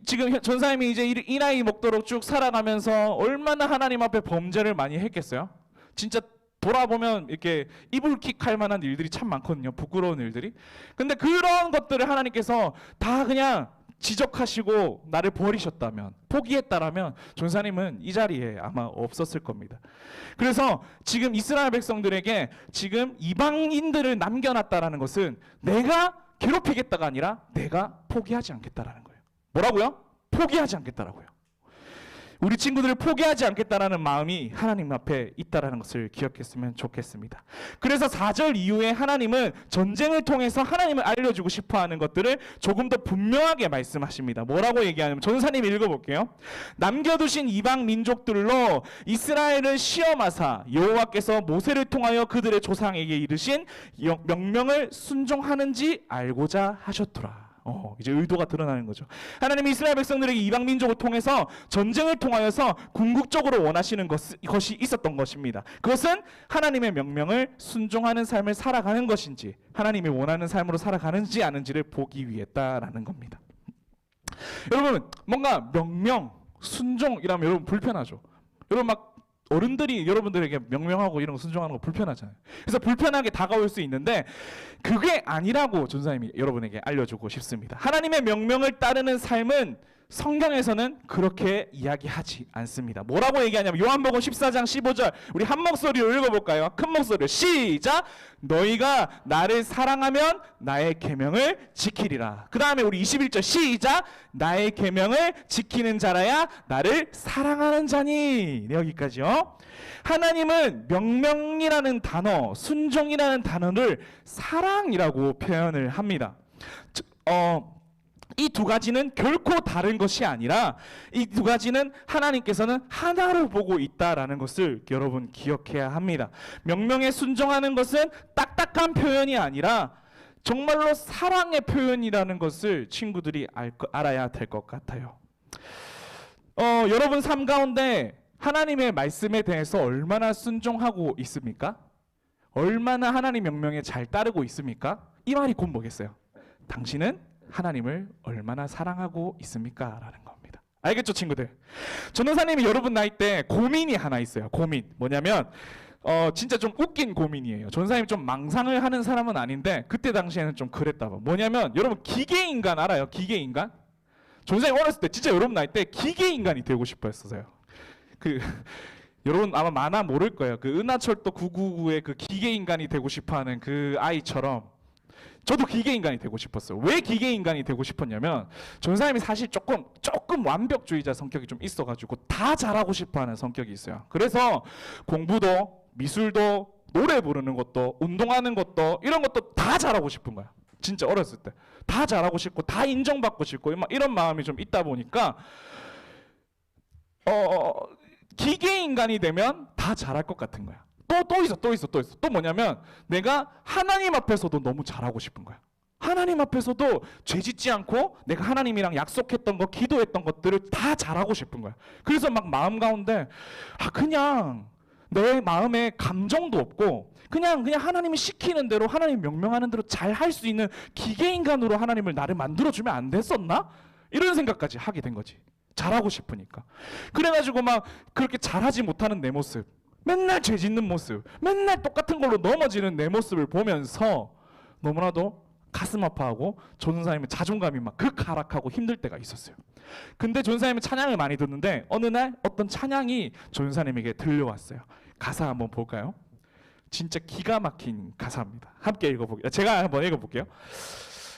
지금 전사님이 이제 이 나이 먹도록 쭉 살아가면서 얼마나 하나님 앞에 범죄를 많이 했겠어요? 진짜 돌아보면 이렇게 이불킥할 만한 일들이 참 많거든요. 부끄러운 일들이. 근데 그런 것들을 하나님께서 다 그냥 지적하시고 나를 버리셨다면, 포기했다라면 전사님은 이 자리에 아마 없었을 겁니다. 그래서 지금 이스라엘 백성들에게 지금 이방인들을 남겨놨다라는 것은 내가 괴롭히겠다가 아니라 내가 포기하지 않겠다라는 거예요. 뭐라고요? 포기하지 않겠다라고요. 우리 친구들을 포기하지 않겠다라는 마음이 하나님 앞에 있다라는 것을 기억했으면 좋겠습니다. 그래서 4절 이후에 하나님은 전쟁을 통해서 하나님을 알려주고 싶어하는 것들을 조금 더 분명하게 말씀하십니다. 뭐라고 얘기하냐면 전사님 읽어볼게요. 남겨두신 이방 민족들로 이스라엘을 시험하사 여호와께서 모세를 통하여 그들의 조상에게 이르신 명령을 순종하는지 알고자 하셨더라. 이제 의도가 드러나는 거죠. 하나님이 이스라엘 백성들에게 이방 민족을 통해서 전쟁을 통하여서 궁극적으로 원하시는 것이 있었던 것입니다. 그것은 하나님의 명령을 순종하는 삶을 살아가는 것인지 하나님이 원하는 삶으로 살아가는지 아는지를 보기 위했다라는 겁니다. 여러분 뭔가 명령, 순종이라면 여러분 불편하죠. 여러분 막 어른들이 여러분들에게 명령하고 이런 거 순종하는 거 불편하잖아요. 그래서 불편하게 다가올 수 있는데 그게 아니라고 전사님이 여러분에게 알려주고 싶습니다. 하나님의 명령을 따르는 삶은 성경에서는 그렇게 이야기하지 않습니다. 뭐라고 얘기하냐면 요한복음 14장 15절 우리 한 목소리로 읽어볼까요? 큰 목소리로 시작! 너희가 나를 사랑하면 나의 계명을 지키리라. 그 다음에 우리 21절 시작! 나의 계명을 지키는 자라야 나를 사랑하는 자니. 여기까지요. 하나님은 명령이라는 단어, 순종이라는 단어를 사랑이라고 표현을 합니다. 이 두 가지는 결코 다른 것이 아니라 이 두 가지는 하나님께서는 하나로 보고 있다라는 것을 여러분 기억해야 합니다. 명령에 순종하는 것은 딱딱한 표현이 아니라 정말로 사랑의 표현이라는 것을 친구들이 알아야 될 것 같아요. 여러분 삶 가운데 하나님의 말씀에 대해서 얼마나 순종하고 있습니까? 얼마나 하나님 명령에 잘 따르고 있습니까? 이 말이 곧 뭐겠어요? 당신은 하나님을 얼마나 사랑하고 있습니까? 라는 겁니다. 알겠죠 친구들? 전도사님이 여러분 나이 때 고민이 하나 있어요. 고민 뭐냐면 진짜 좀 웃긴 고민이에요. 전도사님이 좀 망상을 하는 사람은 아닌데 그때 당시에는 좀 그랬다 봐. 뭐냐면 여러분 기계인간 알아요? 기계인간? 전도사님 어렸을 때 진짜 여러분 나이 때 기계인간이 되고 싶어 했었어요. 여러분 아마 많아 모를 거예요. 그 은하철도 999의 그 기계인간이 되고 싶어하는 그 아이처럼 저도 기계인간이 되고 싶었어요. 왜 기계인간이 되고 싶었냐면 전사님이 사실 조금 완벽주의자 성격이 좀 있어가지고 다 잘하고 싶어하는 성격이 있어요. 그래서 공부도 미술도 노래 부르는 것도 운동하는 것도 이런 것도 다 잘하고 싶은 거야. 진짜 어렸을 때 다 잘하고 싶고 다 인정받고 싶고 이런 마음이 좀 있다 보니까 기계인간이 되면 다 잘할 것 같은 거야. 또 있어. 또 뭐냐면 내가 하나님 앞에서도 너무 잘하고 싶은 거야. 하나님 앞에서도 죄 짓지 않고 내가 하나님이랑 약속했던 거, 기도했던 것들을 다 잘하고 싶은 거야. 그래서 막 마음 가운데 그냥 내 마음에 감정도 없고 그냥 하나님이 시키는 대로 하나님 명령하는 대로 잘 할 수 있는 기계인간으로 하나님을 나를 만들어주면 안 됐었나? 이런 생각까지 하게 된 거지. 잘하고 싶으니까. 그래가지고 막 그렇게 잘하지 못하는 내 모습, 맨날 죄 짓는 모습, 맨날 똑같은 걸로 넘어지는 내 모습을 보면서 너무나도 가슴 아파하고 전사님의 자존감이 막 극하락하고 힘들 때가 있었어요. 근데 전사님은 찬양을 많이 듣는데 어느 날 어떤 찬양이 전사님에게 들려왔어요. 가사 한번 볼까요? 진짜 기가 막힌 가사입니다. 함께 읽어볼게요. 제가 한번 읽어볼게요.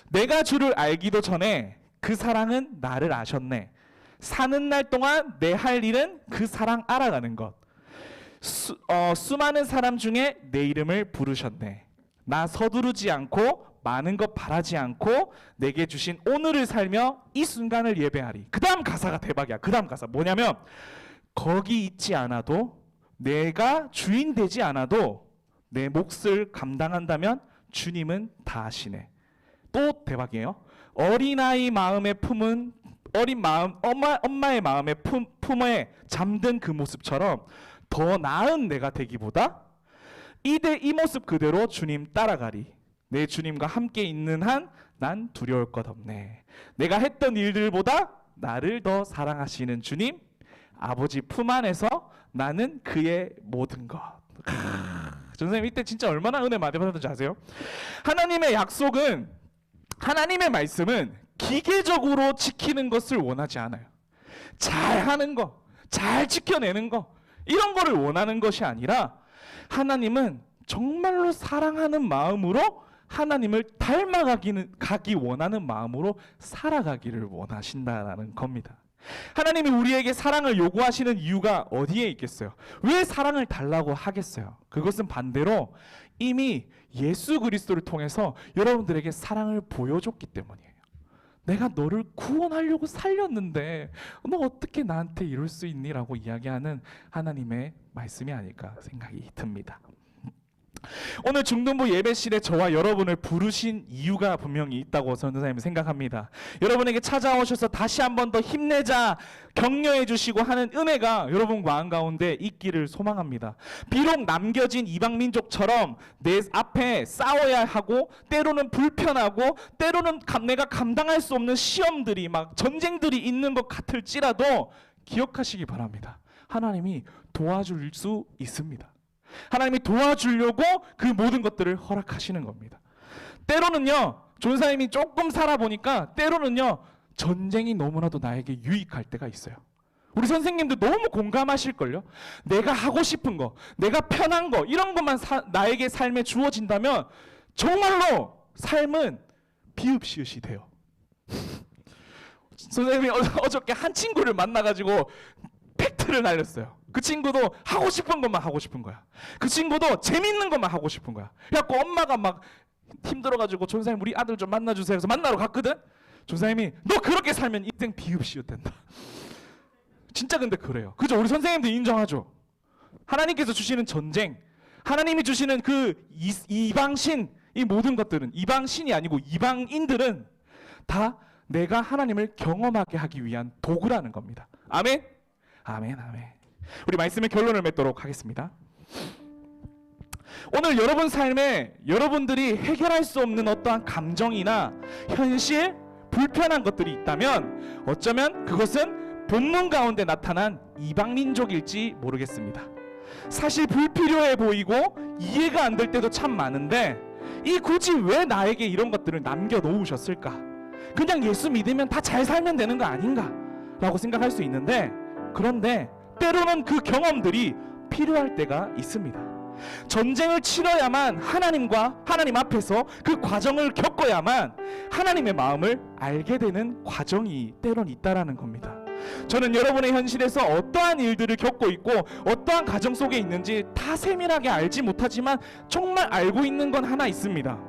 내가 주를 알기도 전에 그 사랑은 나를 아셨네. 사는 날 동안 내 할 일은 그 사랑 알아가는 것. 수많은 사람 중에 내 이름을 부르셨네. 나 서두르지 않고 많은 것 바라지 않고 내게 주신 오늘을 살며 이 순간을 예배하리. 그 다음 가사가 대박이야. 그 다음 가사 뭐냐면 거기 있지 않아도 내가 주인 되지 않아도 내 몫을 감당한다면 주님은 다 하시네. 또 대박이에요. 어린아이 마음에 품은 어린 마음 엄마의 마음에 품에 잠든 그 모습처럼 더 나은 내가 되기보다 이 모습 그대로 주님 따라가리. 내 주님과 함께 있는 한 난 두려울 것 없네. 내가 했던 일들보다 나를 더 사랑하시는 주님 아버지 품 안에서 나는 그의 모든 것. 선생님 이때 진짜 얼마나 은혜 많이 받았는지 아세요? 하나님의 약속은 하나님의 말씀은 기계적으로 지키는 것을 원하지 않아요. 잘하는 거, 잘 지켜내는 거 이런 거를 원하는 것이 아니라 하나님은 정말로 사랑하는 마음으로 하나님을 닮아가기 원하는 마음으로 살아가기를 원하신다라는 겁니다. 하나님이 우리에게 사랑을 요구하시는 이유가 어디에 있겠어요? 왜 사랑을 달라고 하겠어요? 그것은 반대로 이미 예수 그리스도를 통해서 여러분들에게 사랑을 보여줬기 때문이에요. 내가 너를 구원하려고 살렸는데 너 어떻게 나한테 이럴 수 있니? 라고 이야기하는 하나님의 말씀이 아닐까 생각이 듭니다. 오늘 중등부 예배실에 저와 여러분을 부르신 이유가 분명히 있다고 선생님은 생각합니다. 여러분에게 찾아오셔서 다시 한 번 더 힘내자 격려해 주시고 하는 은혜가 여러분 마음 가운데 있기를 소망합니다. 비록 남겨진 이방 민족처럼 내 앞에 싸워야 하고 때로는 불편하고 때로는 내가 감당할 수 없는 시험들이 막 전쟁들이 있는 것 같을지라도 기억하시기 바랍니다. 하나님이 도와줄 수 있습니다. 하나님이 도와주려고 그 모든 것들을 허락하시는 겁니다. 때로는요, 전사님이 조금 살아보니까 때로는요, 전쟁이 너무나도 나에게 유익할 때가 있어요. 우리 선생님도 너무 공감하실걸요? 내가 하고 싶은 거, 내가 편한 거, 이런 것만 나에게 삶에 주어진다면 정말로 삶은 비읍시읒이 돼요. 선생님이 어저께 한 친구를 만나가지고 팩트를 날렸어요. 그 친구도 하고 싶은 것만 하고 싶은 거야. 그 친구도 재밌는 것만 하고 싶은 거야. 그래갖고 엄마가 막 힘들어가지고 전사님 우리 아들 좀 만나주세요. 그래서 만나러 갔거든. 전사님이 너 그렇게 살면 인생 비읍시읒 된다. 진짜 근데 그래요. 그죠? 우리 선생님도 인정하죠. 하나님께서 주시는 전쟁, 하나님이 주시는 그 이방신, 이 모든 것들은 이방신이 아니고 이방인들은 다 내가 하나님을 경험하게 하기 위한 도구라는 겁니다. 아멘? 아멘, 아멘. 우리 말씀의 결론을 맺도록 하겠습니다. 오늘 여러분 삶에 여러분들이 해결할 수 없는 어떠한 감정이나 현실, 불편한 것들이 있다면 어쩌면 그것은 본문 가운데 나타난 이방민족일지 모르겠습니다. 사실 불필요해 보이고 이해가 안 될 때도 참 많은데 이 굳이 왜 나에게 이런 것들을 남겨놓으셨을까? 그냥 예수 믿으면 다 잘 살면 되는 거 아닌가? 라고 생각할 수 있는데 그런데 때로는 그 경험들이 필요할 때가 있습니다. 전쟁을 치러야만 하나님 앞에서 그 과정을 겪어야만 하나님의 마음을 알게 되는 과정이 때론 있다라는 겁니다. 저는 여러분의 현실에서 어떠한 일들을 겪고 있고 어떠한 가정 속에 있는지 다 세밀하게 알지 못하지만 정말 알고 있는 건 하나 있습니다.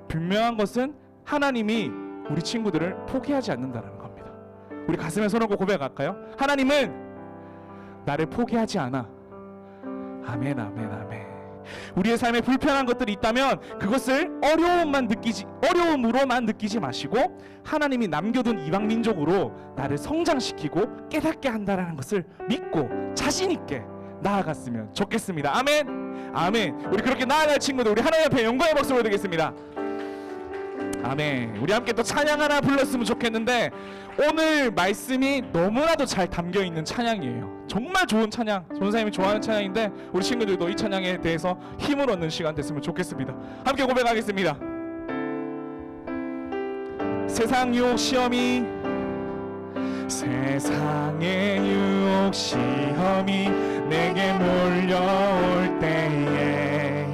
분명한 것은 하나님이 우리 친구들을 포기하지 않는다는 겁니다. 우리 가슴에 손을 얹고 고백할까요? 하나님은 나를 포기하지 않아. 아멘, 아멘, 아멘. 우리의 삶에 불편한 것들이 있다면 그것을 어려움으로만 느끼지 마시고 하나님이 남겨둔 이방 민족으로 나를 성장시키고 깨닫게 한다는 것을 믿고 자신 있게 나아갔으면 좋겠습니다. 아멘, 아멘. 우리 그렇게 나아갈 친구들 우리 하나님 앞에 영광의 박수를 드리겠습니다. 아멘. 우리 함께 또 찬양 하나 불렀으면 좋겠는데 오늘 말씀이 너무나도 잘 담겨있는 찬양이에요. 정말 좋은 찬양, 전사님이 좋아하는 찬양인데 우리 친구들도 이 찬양에 대해서 힘을 얻는 시간 됐으면 좋겠습니다. 함께 고백하겠습니다. 세상 유혹 시험이 세상의 유혹 시험이 내게 몰려올 때에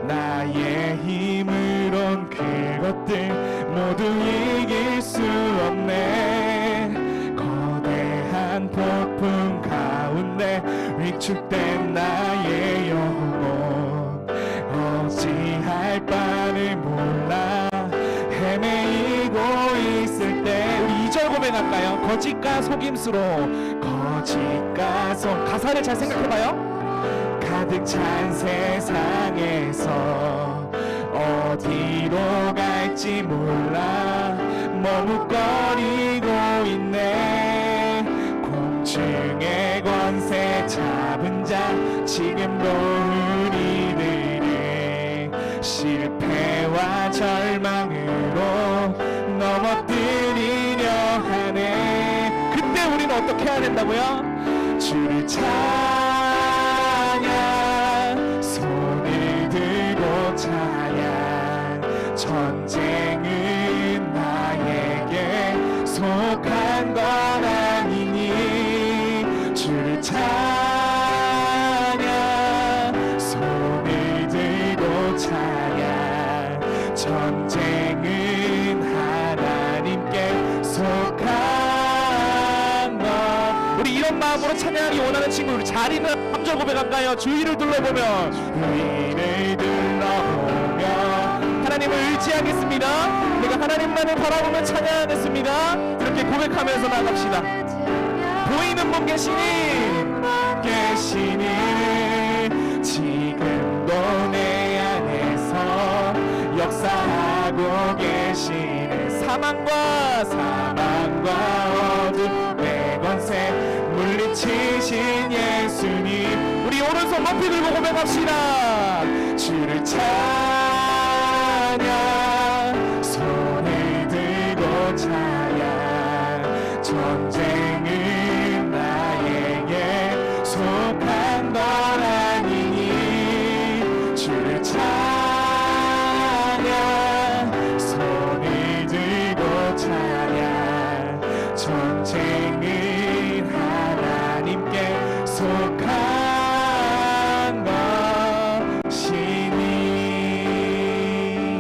나의 힘으론 그것들 모두 이길 수 없네. 거대한 폭풍 가운데 위축된 나의 영혼 어찌할 바를 몰라 헤매이고 있을 때 우리 2절 고백할까요? 거짓과 속임수로 거짓과 가사를 잘 생각해봐요. 가득 찬 세상에서 어디로 갈지 몰라 머뭇거리고 있네. 공중의 권세 잡은 자 지금도 우리들을 실패와 절망으로 넘어뜨리려 하네. 그때 우리는 어떻게 해야 된다고요? 주를 찬양, 손을 들고 찬양. 전쟁은 나에게 속한 건 아니니 주를 찬양, 손을 들고 찬양. 전쟁은 하나님께 속한 것 마음으로 찬양하기 원하는 친구, 우리 자리는 3절 고백할까요? 주위를 둘러보면, 주위를 둘러보면 하나님을 의지하겠습니다. 내가 하나님만을 바라보며 찬양하겠습니다. 이렇게 고백하면서 나갑시다. 보이는 분 계시니 지금도 내 안에서 역사하고 계시네. 사망과 어둠의 권세 물리치신 예수님, 우리 오른손 높이 들고 고백합시다. 주를 찬양, 손을 들고 찬양. 전쟁은 나에게 속한 것 아니니 주를 찬양, 손을 들고 찬양. 전쟁은 하나님께 속한 것이니.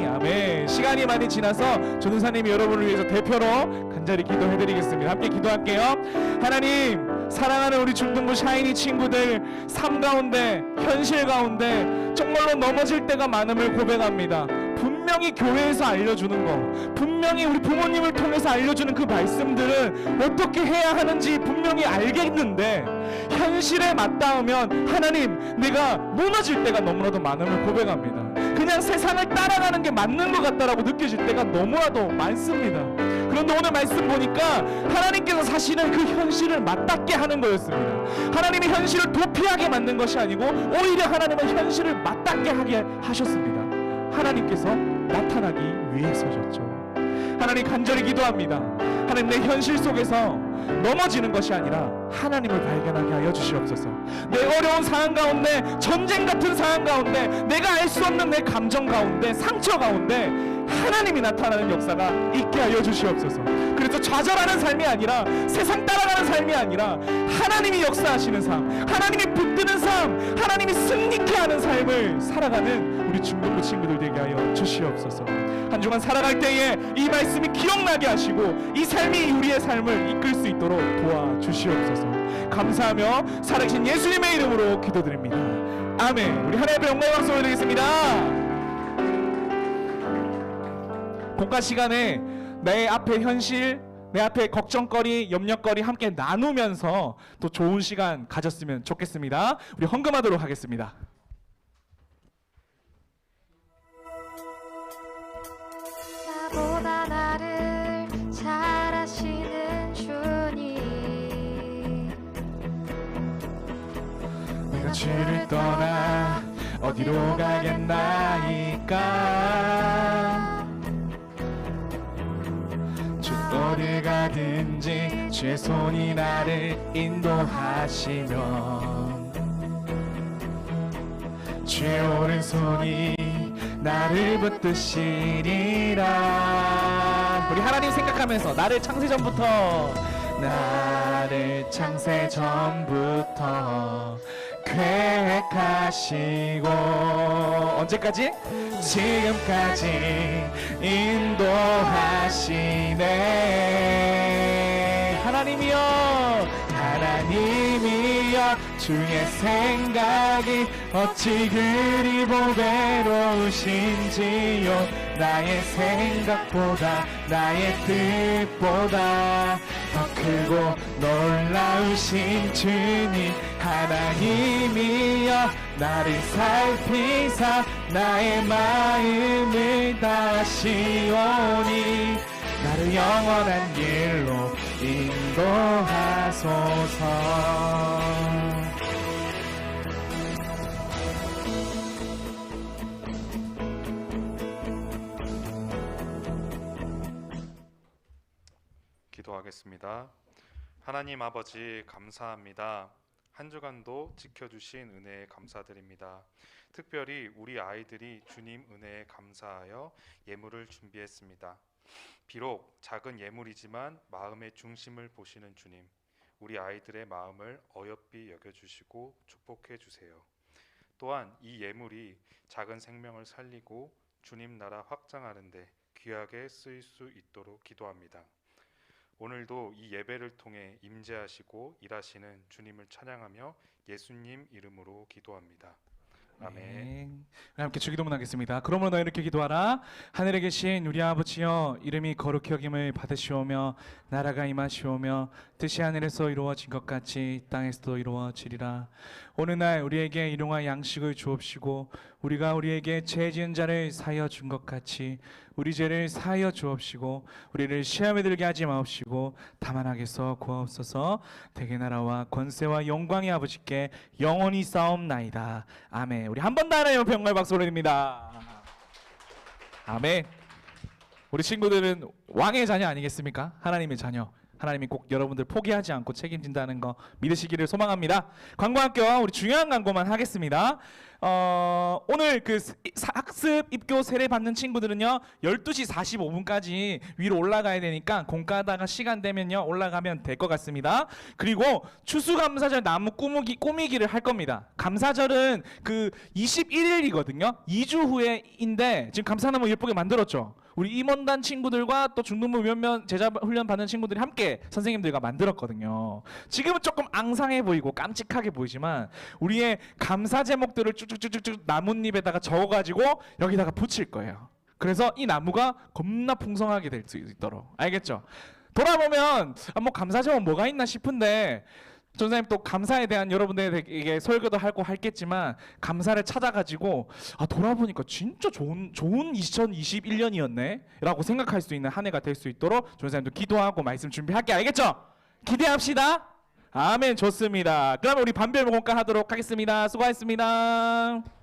아멘. 시간이 많이 지나서 전도사님이 여러분을 위해서 대표로 간절히 기도해드리겠습니다. 함께 기도할게요. 하나님, 사랑하는 우리 중등부 샤이니 친구들 삶 가운데, 현실 가운데 정말로 넘어질 때가 많음을 고백합니다. 분명히 교회에서 알려주는 거, 분명히 우리 부모님을 통해서 알려주는 그 말씀들은 어떻게 해야 하는지 분명히 알겠는데 현실에 맞닿으면 하나님, 내가 무너질 때가 너무나도 많음을 고백합니다. 그냥 세상을 따라가는 게 맞는 것 같다라고 느껴질 때가 너무나도 많습니다. 그런데 오늘 말씀 보니까 하나님께서 사실은 그 현실을 맞닿게 하는 거였습니다. 하나님이 현실을 도피하게 만든 것이 아니고 오히려 하나님은 현실을 맞닿게 하게 하셨습니다. 하나님께서 나타나기 위해서셨죠. 하나님, 간절히 기도합니다. 하나님, 내 현실 속에서 넘어지는 것이 아니라 하나님을 발견하게 하여 주시옵소서. 내 어려운 상황 가운데, 전쟁 같은 상황 가운데, 내가 알 수 없는 내 감정 가운데, 상처 가운데 하나님이 나타나는 역사가 있게 하여 주시옵소서. 그래서 좌절하는 삶이 아니라, 세상 따라가는 삶이 아니라 하나님이 역사하시는 삶, 하나님이 붙드는 삶, 하나님이 승리케 하는 삶을 살아가는 우리 중등부 친구들 되게 하여 주시옵소서. 한 주간 살아갈 때에 이 말씀이 기억나게 하시고 이 삶이 우리의 삶을 이끌 수 있도록 도와주시옵소서. 감사하며 살아계신 예수님의 이름으로 기도드립니다. 아멘. 우리 하나님의 영광의 박수 올려드리겠습니다. 복과 시간에 내 앞에 현실, 내 앞에 걱정거리, 염려거리 함께 나누면서 또 좋은 시간 가졌으면 좋겠습니다. 우리 헌금하도록 하겠습니다. 나보다 나를 잘 아시는 주님, 내가 주를 떠나 어디로 가겠나이까. 주 어딜 가든지 주의 손이 나를 인도하시면 주의 오른손이 나를 붙드시리라. 우리 하나님 생각하면서 나를 창세전부터 계획하시고 언제까지? 지금까지 인도하시네. 하나님이여 주의 생각이 어찌 그리 보배로우신지요. 나의 생각보다 나의 뜻보다 더 크고 놀라우신 주님. 하나님이여 나를 살피사 나의 마음을 다시오니 나를 영원한 길로 인도하소서. 기도하겠습니다. 하나님 아버지, 감사합니다. 한 주간도 지켜주신 은혜에 감사드립니다. 특별히 우리 아이들이 주님 은혜에 감사하여 예물을 준비했습니다. 비록 작은 예물이지만 마음의 중심을 보시는 주님, 우리 아이들의 마음을 어여삐 여겨주시고 축복해 주세요. 또한 이 예물이 작은 생명을 살리고 주님 나라 확장하는 데 귀하게 쓰일 수 있도록 기도합니다. 오늘도 이 예배를 통해 임재하시고 일하시는 주님을 찬양하며 예수님 이름으로 기도합니다. 아멘. 네. 우리 함께 주기도문 하겠습니다. 그러므로 너희 이렇게 기도하라. 하늘에 계신 우리 아버지여, 이름이 거룩히 여김을 받으시오며 나라가 임하시오며 뜻이 하늘에서 이루어진 것 같이 땅에서도 이루어지리라. 오늘날 우리에게 일용할 양식을 주옵시고 우리가 우리에게 죄 지은 자를 사하여 준 것 같이 우리 죄를 사하여 주옵시고 우리를 시험에 들게 하지 마옵시고 다만 악에서 구하옵소서. 대개 나라와 권세와 영광이 아버지께 영원히 싸움나이다. 아멘. 우리 한 번 더 하나님 앞에 영광의 박수 올립니다. 아멘. 우리 친구들은 왕의 자녀 아니겠습니까? 하나님의 자녀. 하나님이 꼭 여러분들 포기하지 않고 책임진다는 거 믿으시기를 소망합니다. 광고학교 우리 중요한 광고만 하겠습니다. 오늘 그 학습 입교 세례 받는 친구들은요 12시 45분까지 위로 올라가야 되니까 공과하다가 시간 되면요 올라가면 될 것 같습니다. 그리고 추수감사절 나무 꾸미기를 할 겁니다. 감사절은 그 21일이거든요. 2주 후에인데 지금 감사나무 예쁘게 만들었죠. 우리 임원단 친구들과 또 중등부 몇몇 제자 훈련 받는 친구들이 함께 선생님들과 만들었거든요. 지금은 조금 앙상해 보이고 깜찍하게 보이지만 우리의 감사 제목들을 쭉쭉쭉쭉 나뭇잎에다가 적어가지고 여기다가 붙일 거예요. 그래서 이 나무가 겁나 풍성하게 될 수 있도록. 알겠죠? 돌아보면 뭐 감사 제목 뭐가 있나 싶은데 전사님 또 감사에 대한 여러분들에게 설교도 하고 했겠지만 감사를 찾아가지고 돌아보니까 진짜 좋은 2021년이었네 라고 생각할 수 있는 한 해가 될 수 있도록 전사님도 기도하고 말씀 준비할게. 알겠죠? 기대합시다. 아멘. 좋습니다. 그러면 우리 반별 공과 하도록 하겠습니다. 수고하셨습니다.